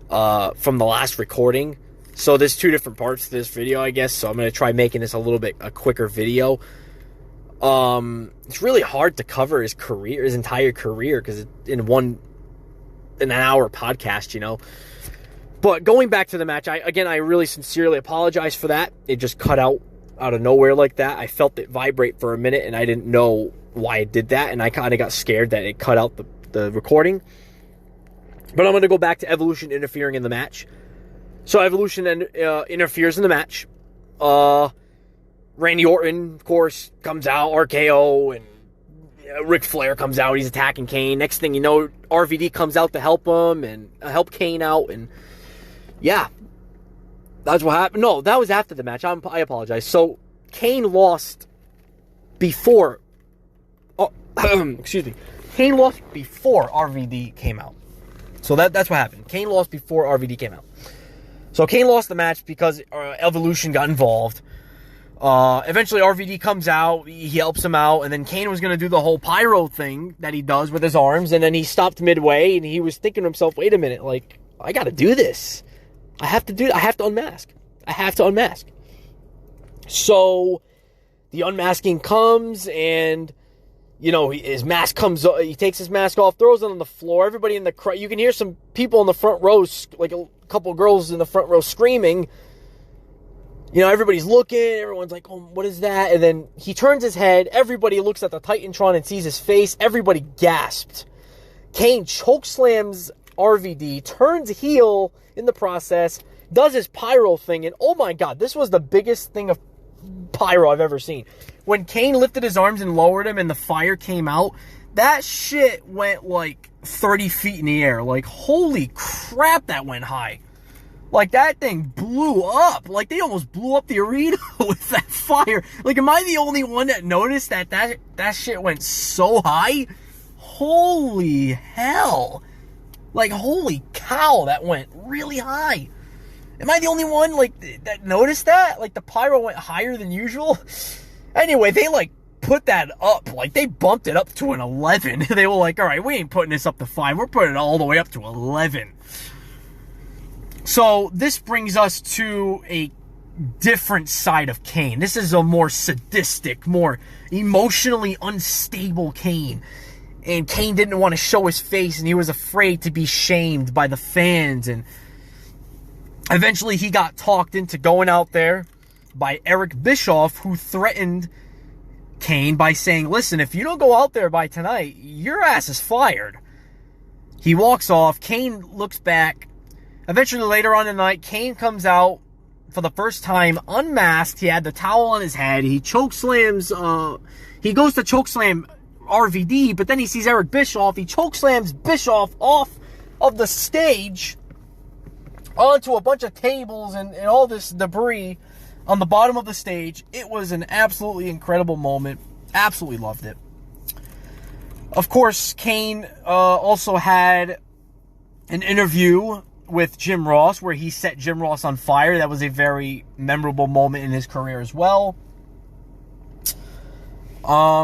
from the last recording. So there's two different parts to this video, I guess, so I'm going to try making this a quicker video. It's really hard to cover his entire career, because in an hour podcast, you know. But going back to the match, I really sincerely apologize for that. It just cut out of nowhere like that. I felt it vibrate for a minute, and I didn't know why it did that, and I kind of got scared that it cut out the recording. But I'm going to go back to Evolution interfering in the match. So Evolution interferes in the match. Randy Orton, of course, comes out, RKO, and Ric Flair comes out. He's attacking Kane. Next thing you know, RVD comes out to help him and help Kane out, and yeah, that's what happened. No, that was after the match. I apologize. So Kane lost before. Oh, excuse me. Kane lost before RVD came out. So that's what happened. Kane lost before RVD came out. So Kane lost the match because Evolution got involved. Eventually RVD comes out, he helps him out, and then Kane was going to do the whole pyro thing that he does with his arms, and then he stopped midway, and he was thinking to himself, wait a minute, like, I got to do this. I have to unmask. I have to unmask. So the unmasking comes, and, you know, his mask comes off, he takes his mask off, throws it on the floor. Everybody in the crowd, you can hear some people in the front row, like a couple girls in the front row screaming. You know, everybody's looking, everyone's like, oh, what is that? And then he turns his head, everybody looks at the Titantron and sees his face, everybody gasped. Kane chokeslams RVD, turns heel in the process, does his pyro thing, and oh my God, this was the biggest thing of pyro I've ever seen. When Kane lifted his arms and lowered him and the fire came out, that shit went like 30 feet in the air. Like, holy crap, that went high. Like, that thing blew up. Like, they almost blew up the arena with that fire. Like, am I the only one that noticed that shit went so high? Holy hell. Like, holy cow, that went really high. Am I the only one, like, that noticed that? Like, the pyro went higher than usual? Anyway, they, like, put that up. Like, they bumped it up to an 11. They were like, all right, we ain't putting this up to 5. We're putting it all the way up to 11. So, this brings us to a different side of Kane. This is a more sadistic, more emotionally unstable Kane. And Kane didn't want to show his face, and he was afraid to be shamed by the fans. And eventually he got talked into going out there by Eric Bischoff, who threatened Kane by saying, listen, if you don't go out there by tonight, your ass is fired. He walks off. Kane looks back. Eventually, later on in the night, Kane comes out for the first time unmasked. He had the towel on his head. He chokeslams, he goes to chokeslam RVD, but then he sees Eric Bischoff. He chokeslams Bischoff off of the stage onto a bunch of tables and all this debris on the bottom of the stage. It was an absolutely incredible moment. Absolutely loved it. Of course, Kane also had an interview with Jim Ross where he set Jim Ross on fire. That was a very memorable moment in his career as well.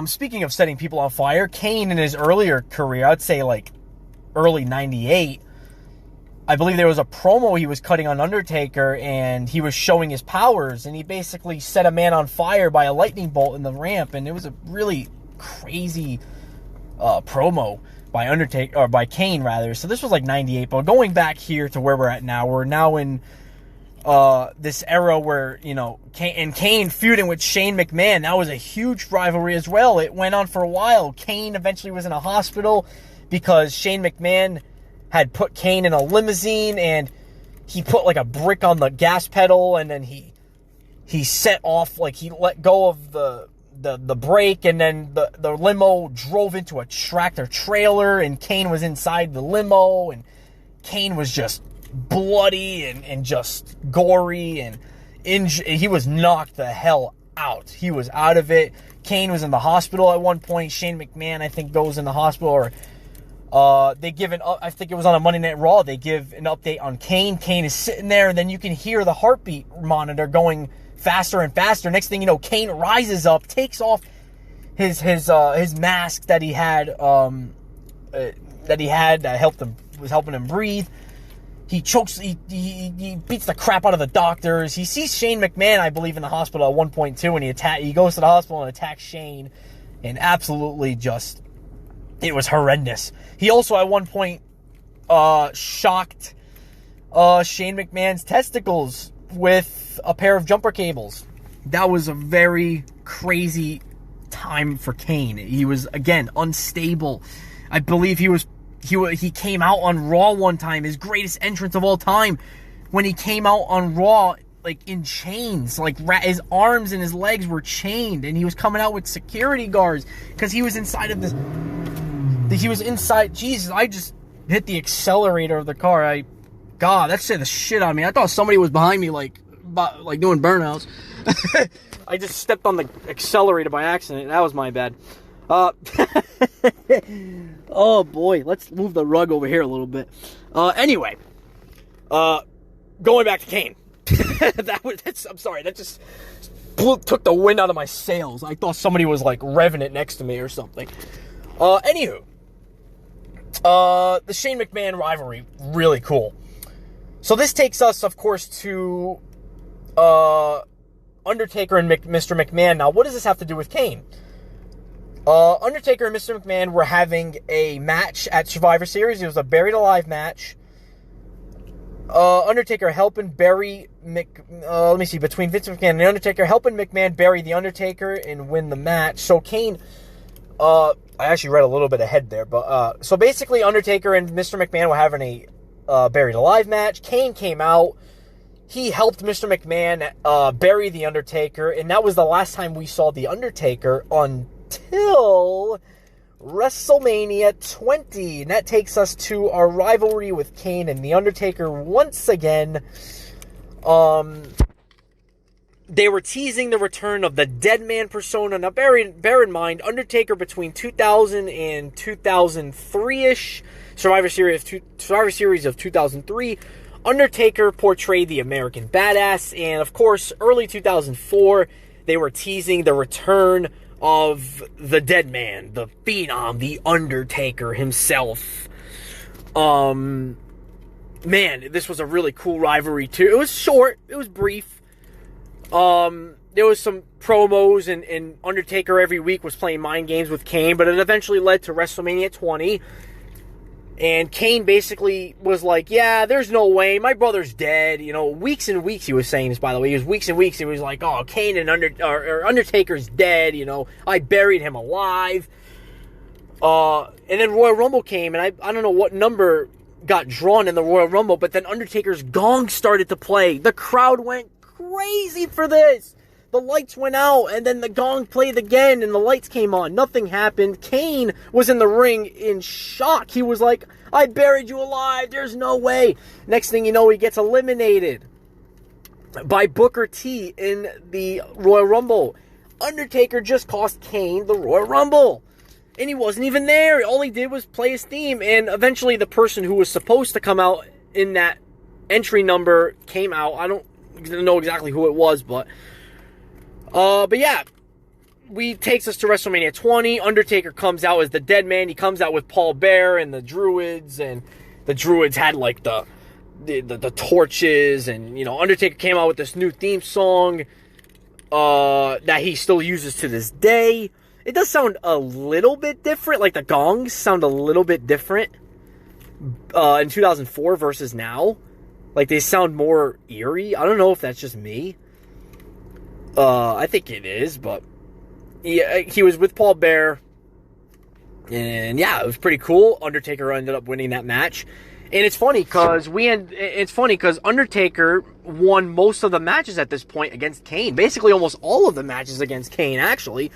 Speaking of setting people on fire, Kane in his earlier career, I'd say like early 98, I believe there was a promo he was cutting on Undertaker, and he was showing his powers, and he basically set a man on fire by a lightning bolt in the ramp, and it was a really crazy promo by Undertaker, or by Kane rather. So this was like 98, but going back here to where we're at now, we're now in this era where, you know, Kane feuding with Shane McMahon. That was a huge rivalry as well. It went on for a while. Kane eventually was in a hospital because Shane McMahon had put Kane in a limousine, and he put like a brick on the gas pedal, and then he set off, like he let go of the brake, and then the limo drove into a tractor trailer, and Kane was inside the limo, and Kane was just bloody and just gory, and he was knocked the hell out. He was out of it. Kane was in the hospital at one point. Shane McMahon, I think, goes in the hospital, or they give I think it was on a Monday Night Raw, they give an update on Kane. Kane is sitting there, and then you can hear the heartbeat monitor going faster and faster. Next thing you know, Kane rises up, takes off his mask that he had that was helping him breathe. He chokes. He beats the crap out of the doctors. He sees Shane McMahon, I believe, in the hospital at one point too, and he goes to the hospital and attacks Shane, and absolutely just, it was horrendous. He also at one point shocked Shane McMahon's testicles with a pair of jumper cables. That was a very crazy time for Kane. He was, again, unstable. I believe he came out on Raw one time, his greatest entrance of all time, when he came out on Raw, like, in chains. Like, his arms and his legs were chained, and he was coming out with security guards, because he was inside of this... He was inside... Jesus, I just hit the accelerator of the car. God, that scared the shit out of me. I thought somebody was behind me, like doing burnouts. I just stepped on the accelerator by accident. That was my bad. Oh boy, let's move the rug over here a little bit. Anyway, going back to Kane. I'm sorry, that just took the wind out of my sails. I thought somebody was like revving it next to me or something. Anywho, the Shane McMahon rivalry, really cool. So this takes us, of course, to Undertaker and Mr. McMahon. Now, what does this have to do with Kane? Undertaker and Mr. McMahon were having a match at Survivor Series. It was a buried alive match. Undertaker helping bury between Vince McMahon and the Undertaker, helping McMahon bury the Undertaker and win the match. So Kane, I actually read a little bit ahead there, but so basically Undertaker and Mr. McMahon were having a buried alive match. Kane came out. He helped Mr. McMahon bury the Undertaker, and that was the last time we saw the Undertaker until WrestleMania 20. And that takes us to our rivalry with Kane and the Undertaker once again. They were teasing the return of the dead man persona. Now, bear in mind, Undertaker between 2000 and 2003-ish, Survivor Series of 2003, Undertaker portrayed the American Badass, and of course, early 2004, they were teasing the return of the dead man, the Phenom, the Undertaker himself. Man, this was a really cool rivalry too. It was short, it was brief. There was some promos, and Undertaker every week was playing mind games with Kane, but it eventually led to WrestleMania 20. And Kane basically was like, yeah, there's no way, my brother's dead. You know, weeks and weeks he was saying this, by the way. He was weeks and weeks, he was like, oh, Kane and Undertaker's dead, you know, I buried him alive. And then Royal Rumble came, and I don't know what number got drawn in the Royal Rumble, but then Undertaker's gong started to play. The crowd went crazy for this. The lights went out, and then the gong played again, and the lights came on. Nothing happened. Kane was in the ring in shock. He was like, I buried you alive. There's no way. Next thing you know, he gets eliminated by Booker T in the Royal Rumble. Undertaker just cost Kane the Royal Rumble, and he wasn't even there. All he did was play his theme, and eventually the person who was supposed to come out in that entry number came out. I don't know exactly who it was, but yeah, takes us to WrestleMania 20. Undertaker comes out as the dead man. He comes out with Paul Bearer and the Druids, and the Druids had like the torches, and you know, Undertaker came out with this new theme song that he still uses to this day. It does sound a little bit different, like the gongs sound a little bit different in 2004 versus now. Like, they sound more eerie. I don't know if that's just me. I think it is, but yeah, he was with Paul Bearer, and yeah, it was pretty cool. Undertaker ended up winning that match, And it's funny because Undertaker won most of the matches at this point against Kane. Basically, almost all of the matches against Kane, actually.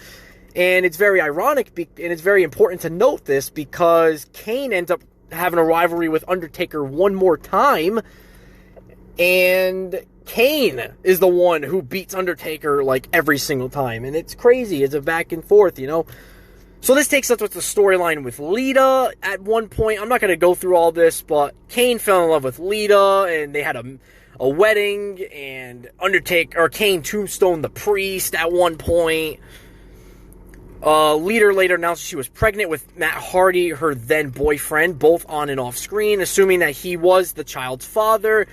And it's very ironic, and it's very important to note this, because Kane ends up having a rivalry with Undertaker one more time, and Kane is the one who beats Undertaker, like, every single time. And it's crazy. It's a back and forth, you know? So this takes us with the storyline with Lita at one point. I'm not going to go through all this, but Kane fell in love with Lita, and they had a wedding, and Kane tombstoned the priest at one point. Lita later announced she was pregnant with Matt Hardy, her then boyfriend, both on and off screen, assuming that he was the child's father.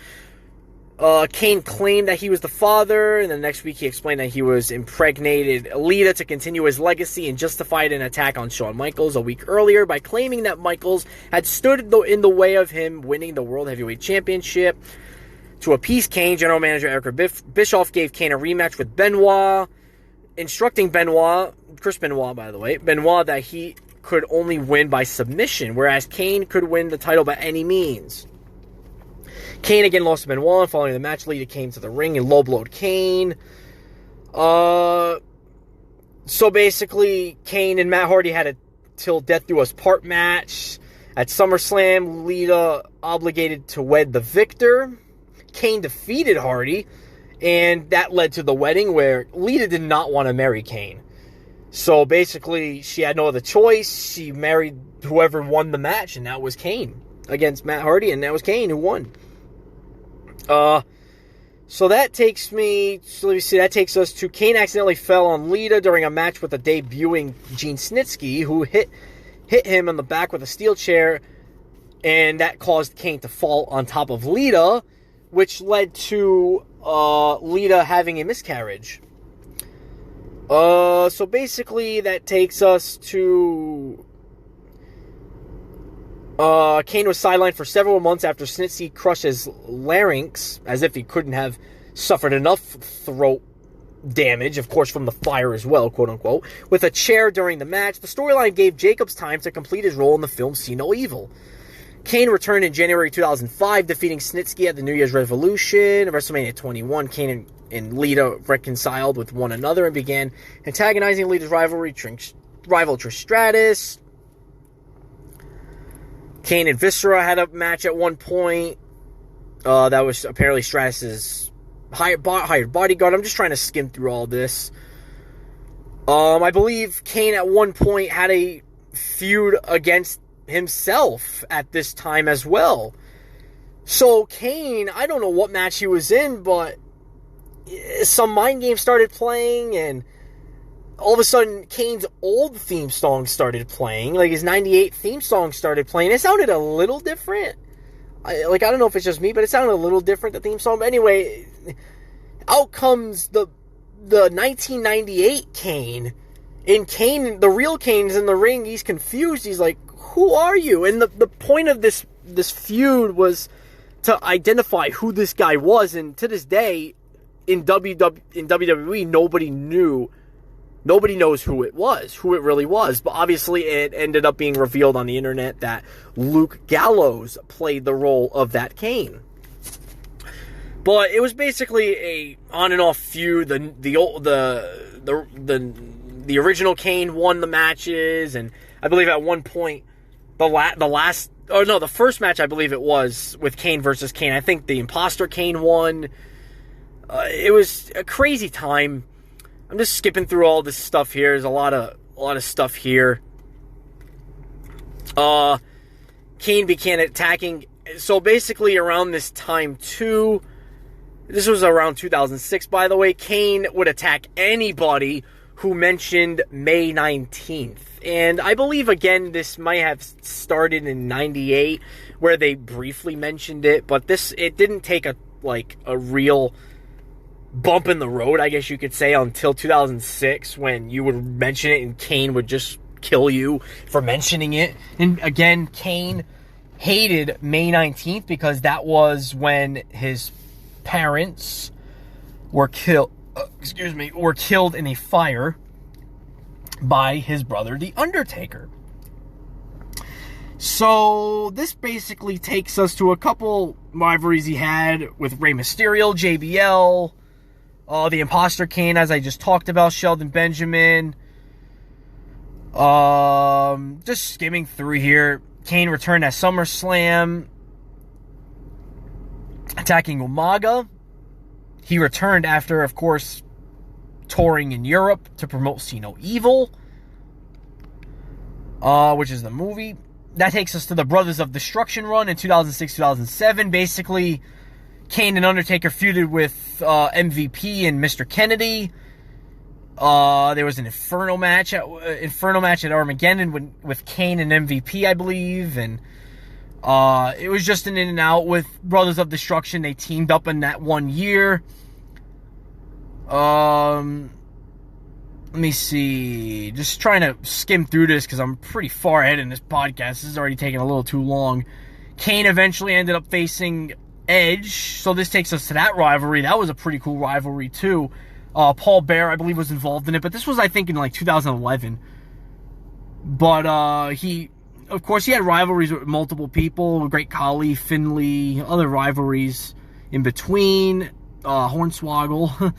Kane claimed that he was the father, and the next week he explained that he was impregnated Lita to continue his legacy, and justified an attack on Shawn Michaels a week earlier by claiming that Michaels had stood in the way of him winning the World Heavyweight Championship. To appease Kane, General Manager Erica Bischoff gave Kane a rematch with Benoit, instructing Chris Benoit, by the way, that he could only win by submission, whereas Kane could win the title by any means. Kane again lost to Benoit. Following the match, Lita came to the ring and low-blowed Kane. So basically, Kane and Matt Hardy had a till death do us part match. At SummerSlam, Lita obligated to wed the victor. Kane defeated Hardy, and that led to the wedding, where Lita did not want to marry Kane. So basically, she had no other choice. She married whoever won the match, and that was Kane against Matt Hardy, and that was Kane who won. So that takes us to Kane accidentally fell on Lita during a match with a debuting Gene Snitsky, who hit him on the back with a steel chair, and that caused Kane to fall on top of Lita, which led to Lita having a miscarriage. So basically that takes us to Kane was sidelined for several months after Snitsky crushed his larynx, as if he couldn't have suffered enough throat damage, of course from the fire as well, quote-unquote, with a chair during the match. The storyline gave Jacobs time to complete his role in the film See No Evil. Kane returned in January 2005, defeating Snitsky at the New Year's Revolution. At WrestleMania 21, Kane and Lita reconciled with one another and began antagonizing Lita's rival Trish Stratus. Kane and Viscera had a match at one point. That was apparently Stratus's hired bodyguard. I'm just trying to skim through all this. I believe Kane at one point had a feud against himself at this time as well. So Kane, I don't know what match he was in, but some mind games started playing, and all of a sudden, Kane's old theme song started playing. Like, his 98 theme song started playing. It sounded a little different. I don't know if it's just me, but it sounded a little different, the theme song. But anyway, out comes the 1998 Kane. And Kane, the real Kane's in the ring. He's confused. He's like, who are you? And the point of this feud was to identify who this guy was. And to this day, in WWE, nobody knew. Nobody knows who it really was. But obviously, it ended up being revealed on the internet that Luke Gallows played the role of that Kane. But it was basically a on and off feud. The original Kane won the matches, and I believe at one point the first match, I believe it was with Kane versus Kane. I think the imposter Kane won. It was a crazy time. I'm just skipping through all this stuff here. There's a lot of stuff here. Kane began attacking. So basically around this time too, this was around 2006, by the way, Kane would attack anybody who mentioned May 19th. And I believe, again, this might have started in 98, where they briefly mentioned it, but it didn't take a real bump in the road, I guess you could say, until 2006, when you would mention it and Kane would just kill you for mentioning it. And again, Kane hated May 19th because that was when his parents were killed in a fire by his brother, The Undertaker. So this basically takes us to a couple rivalries he had with Rey Mysterio, JBL, the Imposter Kane, as I just talked about, Shelton Benjamin. Just skimming through here. Kane returned at SummerSlam, attacking Umaga. He returned after, of course, touring in Europe to promote See No Evil, which is the movie. That takes us to the Brothers of Destruction run in 2006-2007. Basically, Kane and Undertaker feuded with MVP and Mr. Kennedy. There was an Inferno match at Armageddon with Kane and MVP, I believe, and it was just an in and out with Brothers of Destruction. They teamed up in that 1 year. Let me see. Just trying to skim through this because I'm pretty far ahead in this podcast. This is already taking a little too long. Kane eventually ended up facing Edge, so this takes us to that rivalry. That was a pretty cool rivalry too. Paul Bearer, I believe, was involved in it, but this was, I think, in like 2011. But he had rivalries with multiple people, Great Khali, Finley, other rivalries in between, Hornswoggle.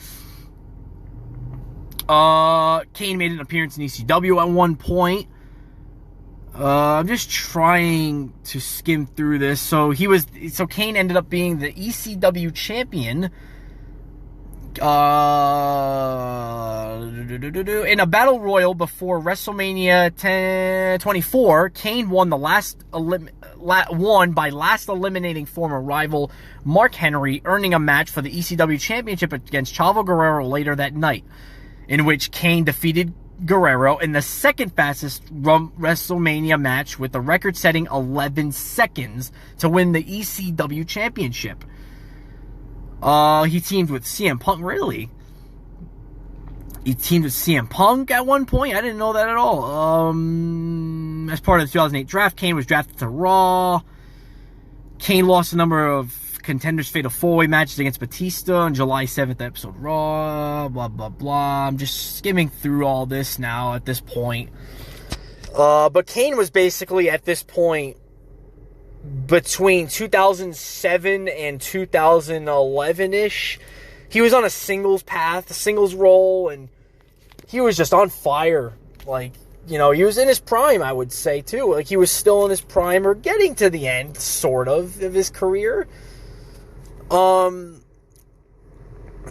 Kane made an appearance in ECW at one point. I'm just trying to skim through this. So Kane ended up being the ECW champion. In a battle royal before WrestleMania 24, Kane won by last eliminating former rival Mark Henry, earning a match for the ECW championship against Chavo Guerrero later that night, in which Kane defeated Guerrero in the second fastest WrestleMania match with a record-setting 11 seconds to win the ECW championship. He teamed with CM Punk, really? He teamed with CM Punk at one point? I didn't know that at all. As part of the 2008 draft, Kane was drafted to Raw. Kane lost a number of Contenders Fatal 4-Way matches against Batista on July 7th episode Raw, blah, blah, blah. I'm just skimming through all this now at this point. But Kane was basically at this point between 2007 and 2011-ish. He was on a singles path, a singles role, and he was just on fire. Like, you know, he was in his prime, I would say, too. Like, he was still in his prime, or getting to the end, sort of his career.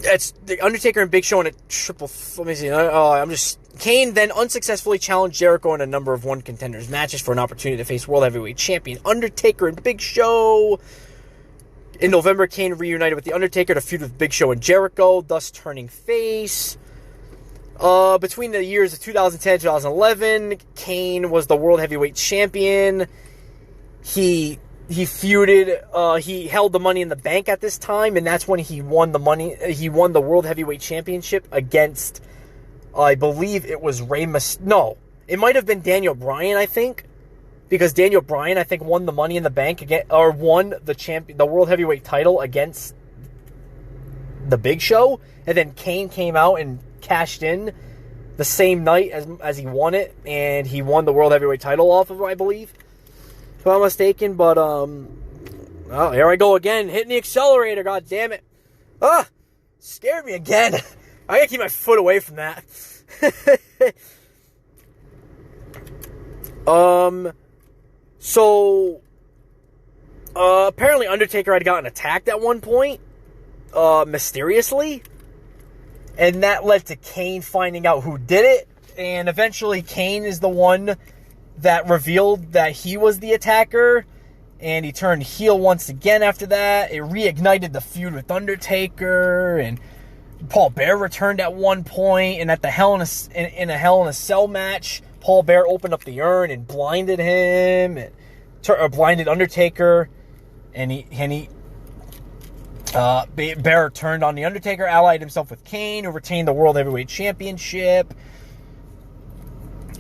That's the Undertaker and Big Show in a triple. Let me see. Kane then unsuccessfully challenged Jericho in a number of one contenders matches for an opportunity to face World Heavyweight Champion Undertaker and Big Show. In November, Kane reunited with the Undertaker to feud with Big Show and Jericho, thus turning face. Between the years of 2010 and 2011, Kane was the World Heavyweight Champion. He feuded, he held the Money in the Bank at this time, and that's when he won the World Heavyweight Championship against, I believe it was no, it might have been Daniel Bryan, I think, because Daniel Bryan, I think, won the Money in the Bank again, or won the World Heavyweight title against the Big Show, and then Kane came out and cashed in the same night as he won it, and he won the World Heavyweight title off of, I believe, if I'm not mistaken. But oh, here I go again, hitting the accelerator. God damn it! Scared me again. I gotta keep my foot away from that. So apparently Undertaker had gotten attacked at one point, mysteriously, and that led to Kane finding out who did it, and eventually Kane is the one that revealed that he was the attacker, and he turned heel once again after that. It reignited the feud with Undertaker, and Paul Bearer returned at one point, and at the Hell in a Cell match, Paul Bearer opened up the urn and blinded him, or blinded Undertaker, and Bearer turned on the Undertaker, allied himself with Kane, who retained the World Heavyweight Championship.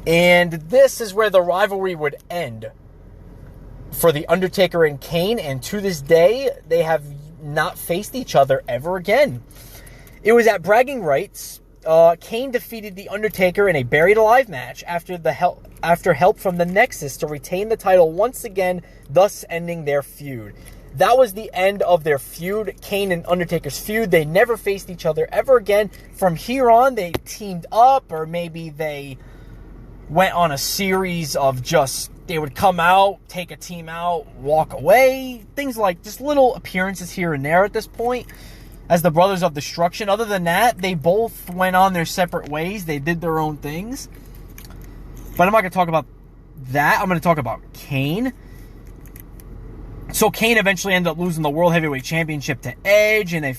And this is where the rivalry would end for the Undertaker and Kane, and to this day, they have not faced each other ever again. It was at Bragging Rights Kane defeated The Undertaker in a Buried Alive match after help from the Nexus to retain the title once again, thus ending their feud. That was the end of their feud, Kane and Undertaker's feud. They never faced each other ever again. From here on, they teamed up, or maybe they went on a series of just, they would come out, take a team out, walk away. Things like just little appearances here and there at this point as the Brothers of Destruction. Other than that, they both went on their separate ways. They did their own things. But I'm not going to talk about that. I'm going to talk about Kane. So Kane eventually ended up losing the World Heavyweight Championship to Edge in a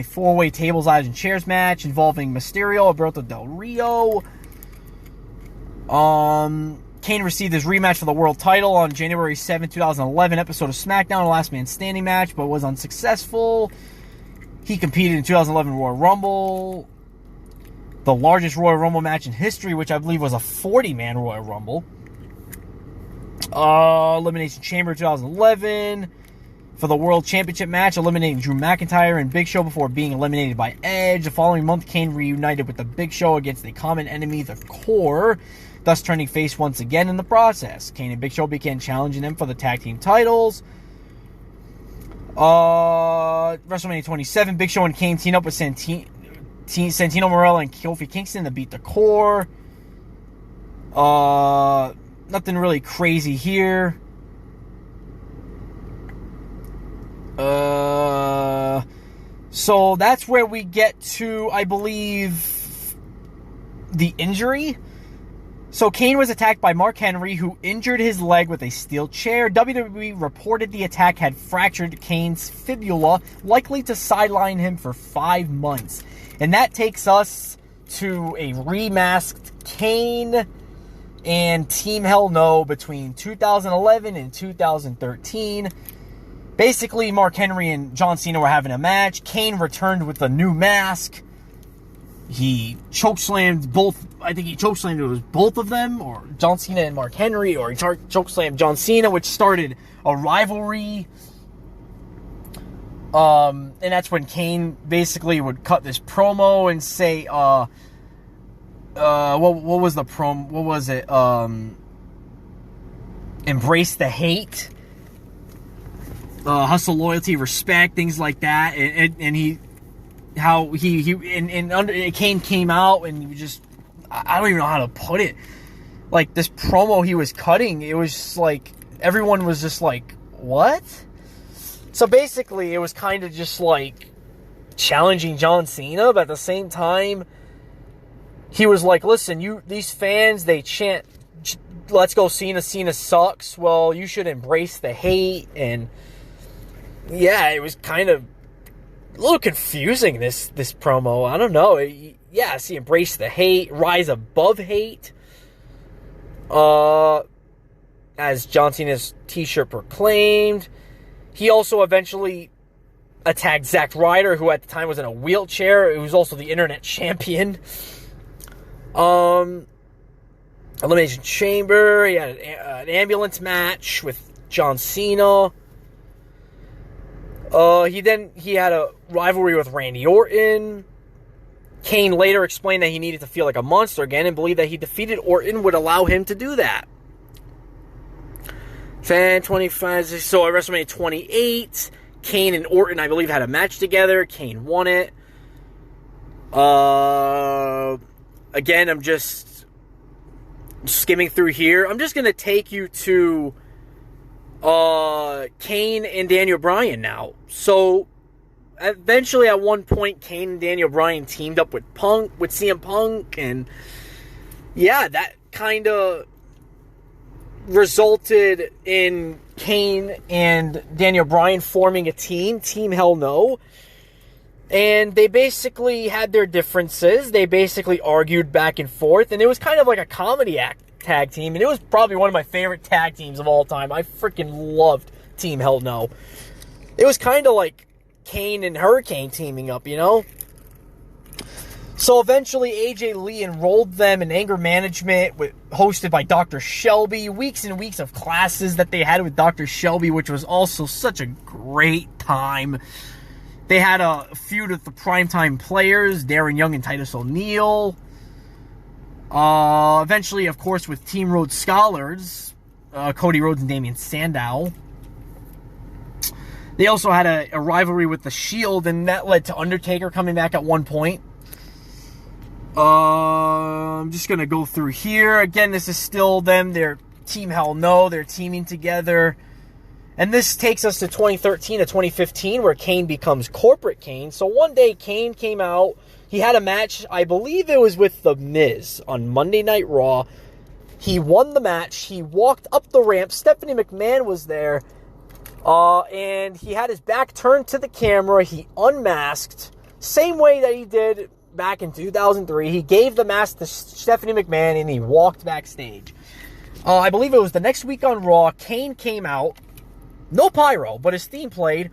four-way tables, ladders, and chairs match involving Mysterio, Alberto Del Rio. Kane received his rematch for the world title on January 7, 2011 episode of SmackDown, a last man standing match, but was unsuccessful. He competed in 2011 Royal Rumble, the largest Royal Rumble match in history, which I believe was a 40-man Royal Rumble. Elimination Chamber 2011 for the World Championship match, eliminating Drew McIntyre and Big Show before being eliminated by Edge. The following month, Kane reunited with the Big Show against the common enemy, the Core, thus turning face once again in the process. Kane and Big Show began challenging them for the tag team titles. WrestleMania 27, Big Show and Kane teamed up with Santino Marella and Kofi Kingston to beat the Core. Nothing really crazy here. So that's where we get to, I believe, the injury. So Kane was attacked by Mark Henry, who injured his leg with a steel chair. WWE reported the attack had fractured Kane's fibula, likely to sideline him for 5 months. And that takes us to a remasked Kane and Team Hell No between 2011 and 2013. Basically, Mark Henry and John Cena were having a match. Kane returned with a new mask. He chokeslammed both. I think he chokeslammed it was both of them, or John Cena and Mark Henry, or he chokeslammed John Cena, which started a rivalry. And that's when Kane basically would cut this promo and say, what was the promo? What was it? Embrace the hate, hustle, loyalty, respect, things like that. And Kane came out and he was just, I don't even know how to put it. Like, this promo he was cutting, it was just like, everyone was just like, what? So basically, it was kind of just like challenging John Cena, but at the same time, he was like, listen, these fans, they chant, let's go Cena, Cena sucks. Well, you should embrace the hate. And yeah, it was kind of a little confusing, this promo. I don't know. Yeah, see, embrace the hate, rise above hate. As John Cena's t-shirt proclaimed. He also eventually attacked Zack Ryder, who at the time was in a wheelchair. He was also the internet champion. Elimination Chamber. He had an ambulance match with John Cena. He had a rivalry with Randy Orton. Kane later explained that he needed to feel like a monster again and believed that he defeated Orton would allow him to do that. Fan 25. So at WrestleMania 28, Kane and Orton, I believe, had a match together. Kane won it. Again, I'm just skimming through here. I'm just going to take you to Kane and Daniel Bryan now. So eventually, at one point, Kane and Daniel Bryan teamed up with CM Punk, and yeah, that kind of resulted in Kane and Daniel Bryan forming a team, Team Hell No. And they basically had their differences. They basically argued back and forth, and it was kind of like a comedy tag team, and it was probably one of my favorite tag teams of all time. I freaking loved Team Hell No. It was kind of like Kane and Hurricane teaming up, you know? So eventually, AJ Lee enrolled them in anger management, hosted by Dr. Shelby. Weeks and weeks of classes that they had with Dr. Shelby, which was also such a great time. They had a feud with the primetime players, Darren Young and Titus O'Neil. Eventually, of course, with Team Rhodes Scholars, Cody Rhodes and Damian Sandow. They also had a rivalry with the Shield, and that led to Undertaker coming back at one point. I'm just going to go through here. Again, this is still them. They're Team Hell No. They're teaming together. And this takes us to 2013 to 2015, where Kane becomes Corporate Kane. So one day, Kane came out. He had a match, I believe it was with The Miz on Monday Night Raw. He won the match. He walked up the ramp. Stephanie McMahon was there. And he had his back turned to the camera. He unmasked. Same way that he did back in 2003. He gave the mask to Stephanie McMahon, and he walked backstage. I believe it was the next week on Raw. Kane came out. No pyro, but his theme played.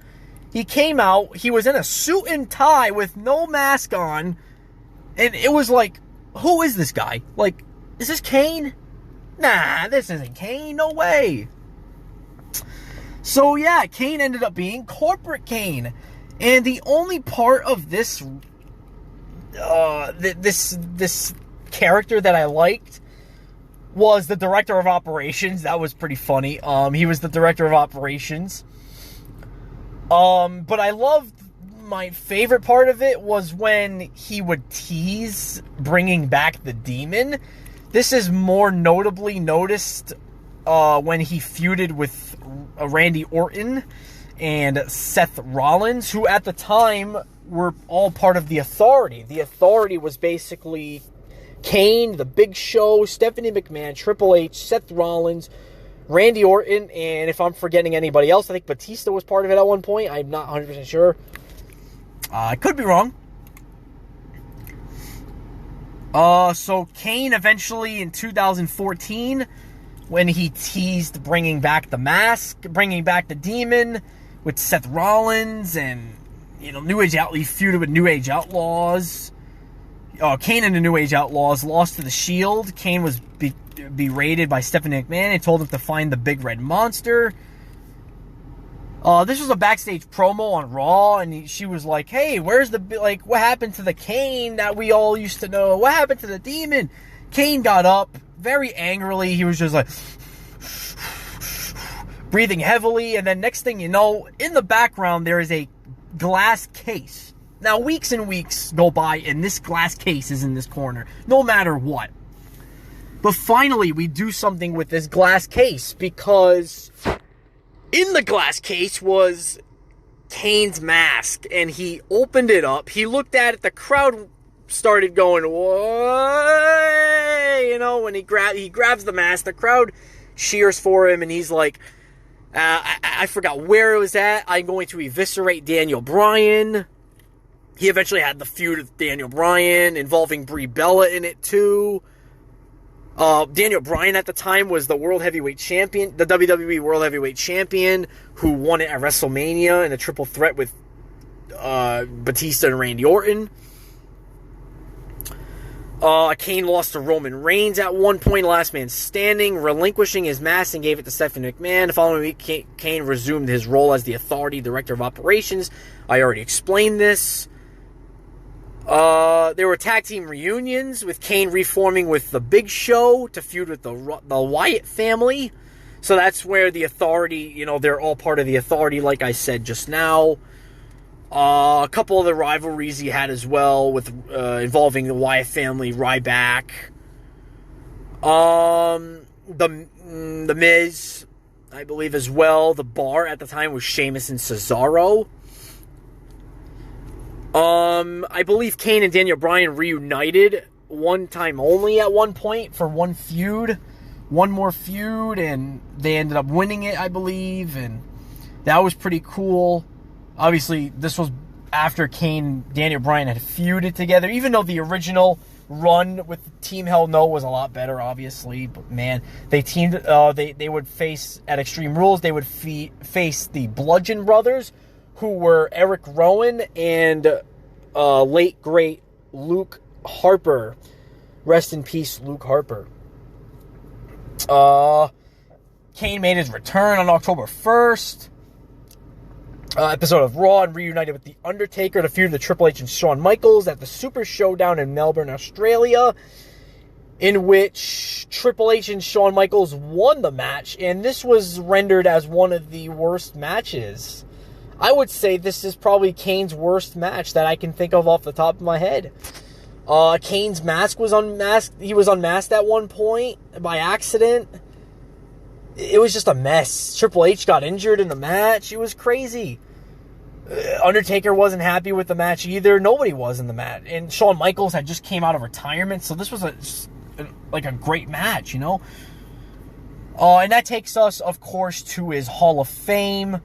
He came out. He was in a suit and tie with no mask on. And it was like, who is this guy? Like, is this Kane? Nah, this isn't Kane. No way. So, yeah, Kane ended up being Corporate Kane. And the only part of this this character that I liked was the Director of Operations. That was pretty funny. He was the Director of Operations. But I loved, my favorite part of it was when he would tease bringing back the Demon. This is more notably noticed when he feuded with Randy Orton and Seth Rollins, who at the time were all part of the Authority. The Authority was basically Kane, The Big Show, Stephanie McMahon, Triple H, Seth Rollins, Randy Orton, and if I'm forgetting anybody else, I think Batista was part of it at one point. I'm not 100% sure. I could be wrong. So Kane eventually in 2014, when he teased bringing back the mask, bringing back the Demon with Seth Rollins, and New Age he feuded with New Age Outlaws. Kane and the New Age Outlaws lost to the Shield. Kane was berated by Stephanie McMahon and told him to find the Big Red Monster. This was a backstage promo on Raw, and she was like, "Hey, where's what happened to the Kane that we all used to know? What happened to the Demon?" Kane got up very angrily. He was just like breathing heavily, and then next thing you know, in the background there is a glass case. Now, weeks and weeks go by, and this glass case is in this corner, no matter what. But finally, we do something with this glass case, because in the glass case was Kane's mask, and he opened it up. He looked at it. The crowd started going, "Whoa!" When he grabs the mask, the crowd cheers for him, and he's like, I forgot where it was at. I'm going to eviscerate Daniel Bryan. He eventually had the feud with Daniel Bryan, involving Brie Bella in it too. Daniel Bryan at the time was the World Heavyweight Champion, the WWE World Heavyweight Champion, who won it at WrestleMania in a triple threat with Batista and Randy Orton. Kane lost to Roman Reigns at one point, last man standing, relinquishing his mask and gave it to Stephanie McMahon. The following week, Kane resumed his role as the Authority Director of Operations. I already explained this. There were tag team reunions, with Kane reforming with The Big Show to feud with the Wyatt family. So that's where the Authority, they're all part of the Authority, like I said just now. A couple of the rivalries he had as well, with involving the Wyatt family, Ryback. The Miz, I believe, as well. The Bar at the time was Sheamus and Cesaro. I believe Kane and Daniel Bryan reunited one time only at one point for one more feud, and they ended up winning it, I believe, and that was pretty cool. Obviously, this was after Kane and Daniel Bryan had feuded together, even though the original run with Team Hell No was a lot better, obviously. But man, they teamed. They would face at Extreme Rules. They would face the Bludgeon Brothers, who were Eric Rowan and late great Luke Harper. Rest in peace, Luke Harper. Kane made his return on October 1st. episode of Raw and reunited with The Undertaker to feud with Triple H and Shawn Michaels at the Super Showdown in Melbourne, Australia, in which Triple H and Shawn Michaels won the match, and this was rendered as one of the worst matches. I would say this is probably Kane's worst match that I can think of off the top of my head. Kane's mask was unmasked. He was unmasked at one point by accident. It was just a mess. Triple H got injured in the match. It was crazy. Undertaker wasn't happy with the match either. Nobody was in the match. And Shawn Michaels had just came out of retirement, so this was a great match, you know? And that takes us, of course, to his Hall of Fame.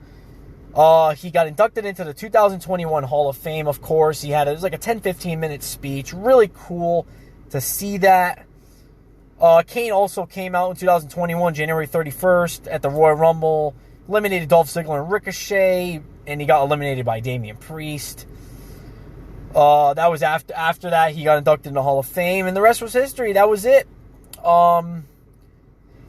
He got inducted into the 2021 Hall of Fame, of course. It was like a 10-15 minute speech. Really cool to see that. Kane also came out in 2021, January 31st, at the Royal Rumble. Eliminated Dolph Ziggler and Ricochet, and he got eliminated by Damian Priest. That was after that, he got inducted in the Hall of Fame, and the rest was history. That was it.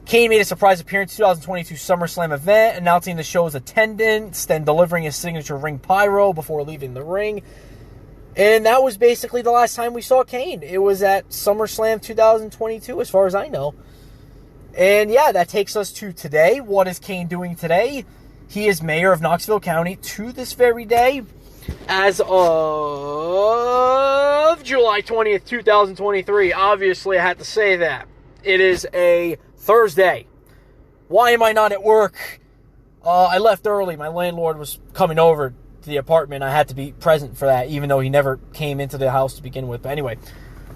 Kane made a surprise appearance in 2022 SummerSlam event, announcing the show's attendance, then delivering his signature ring pyro before leaving the ring. And that was basically the last time we saw Kane. It was at SummerSlam 2022, as far as I know. And yeah, that takes us to today. What is Kane doing today? He is mayor of Knoxville County to this very day. As of July 20th, 2023. Obviously, I had to say that. It is a Thursday. Why am I not at work? I left early. My landlord was coming over to the apartment. I had to be present for that, even though he never came into the house to begin with. But anyway,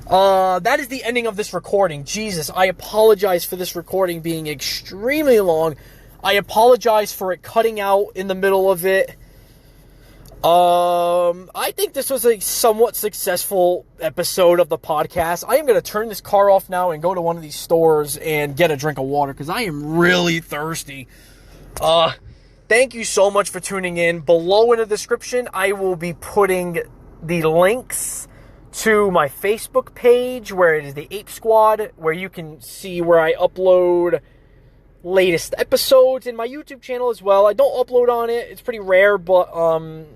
that is the ending of this recording. Jesus, I apologize for this recording being extremely long. I apologize for it cutting out in the middle of it. I think this was a somewhat successful episode of the podcast. I am going to turn this car off now and go to one of these stores and get a drink of water because I am really thirsty. Thank you so much for tuning in. Below in the description, I will be putting the links to my Facebook page where it is the Ape Squad, where you can see where I upload latest episodes, in my YouTube channel as well. I don't upload on it. It's pretty rare, but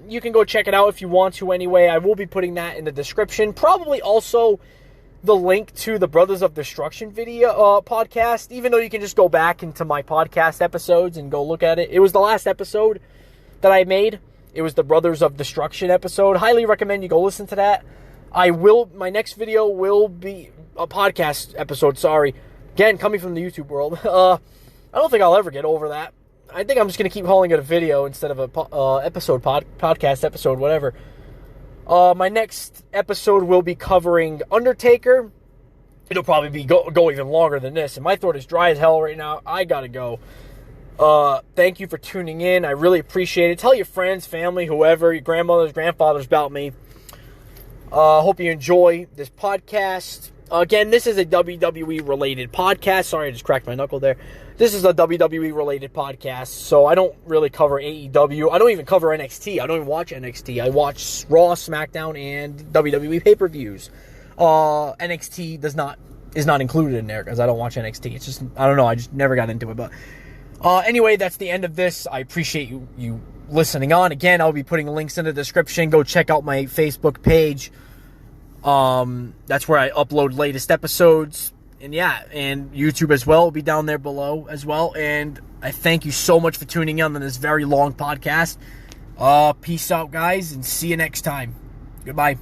you can go check it out if you want to anyway. I will be putting that in the description. Probably also the link to the Brothers of Destruction video podcast, even though you can just go back into my podcast episodes and go look at it. It was the last episode that I made. It was the Brothers of Destruction episode. Highly recommend you go listen to that. My next video will be a podcast episode, sorry. Again, coming from the YouTube world. I don't think I'll ever get over that. I think I'm just going to keep calling it a video instead of a podcast episode, whatever. My next episode will be covering Undertaker. It'll probably be go even longer than this. And my throat is dry as hell right now. I got to go. Thank you for tuning in. I really appreciate it. Tell your friends, family, whoever, your grandmothers, grandfathers about me. Hope you enjoy this podcast. Again, this is a WWE-related podcast. Sorry, I just cracked my knuckle there. This is a WWE-related podcast, so I don't really cover AEW. I don't even cover NXT. I don't even watch NXT. I watch Raw, SmackDown, and WWE pay-per-views. NXT is not included in there because I don't watch NXT. It's just, I don't know, I just never got into it. But anyway, that's the end of this. I appreciate you listening on. Again, I'll be putting links in the description. Go check out my Facebook page. That's where I upload latest episodes, and yeah, and YouTube as well will be down there below as well. And I thank you so much for tuning in on this very long podcast. Peace out, guys, and see you next time. Goodbye.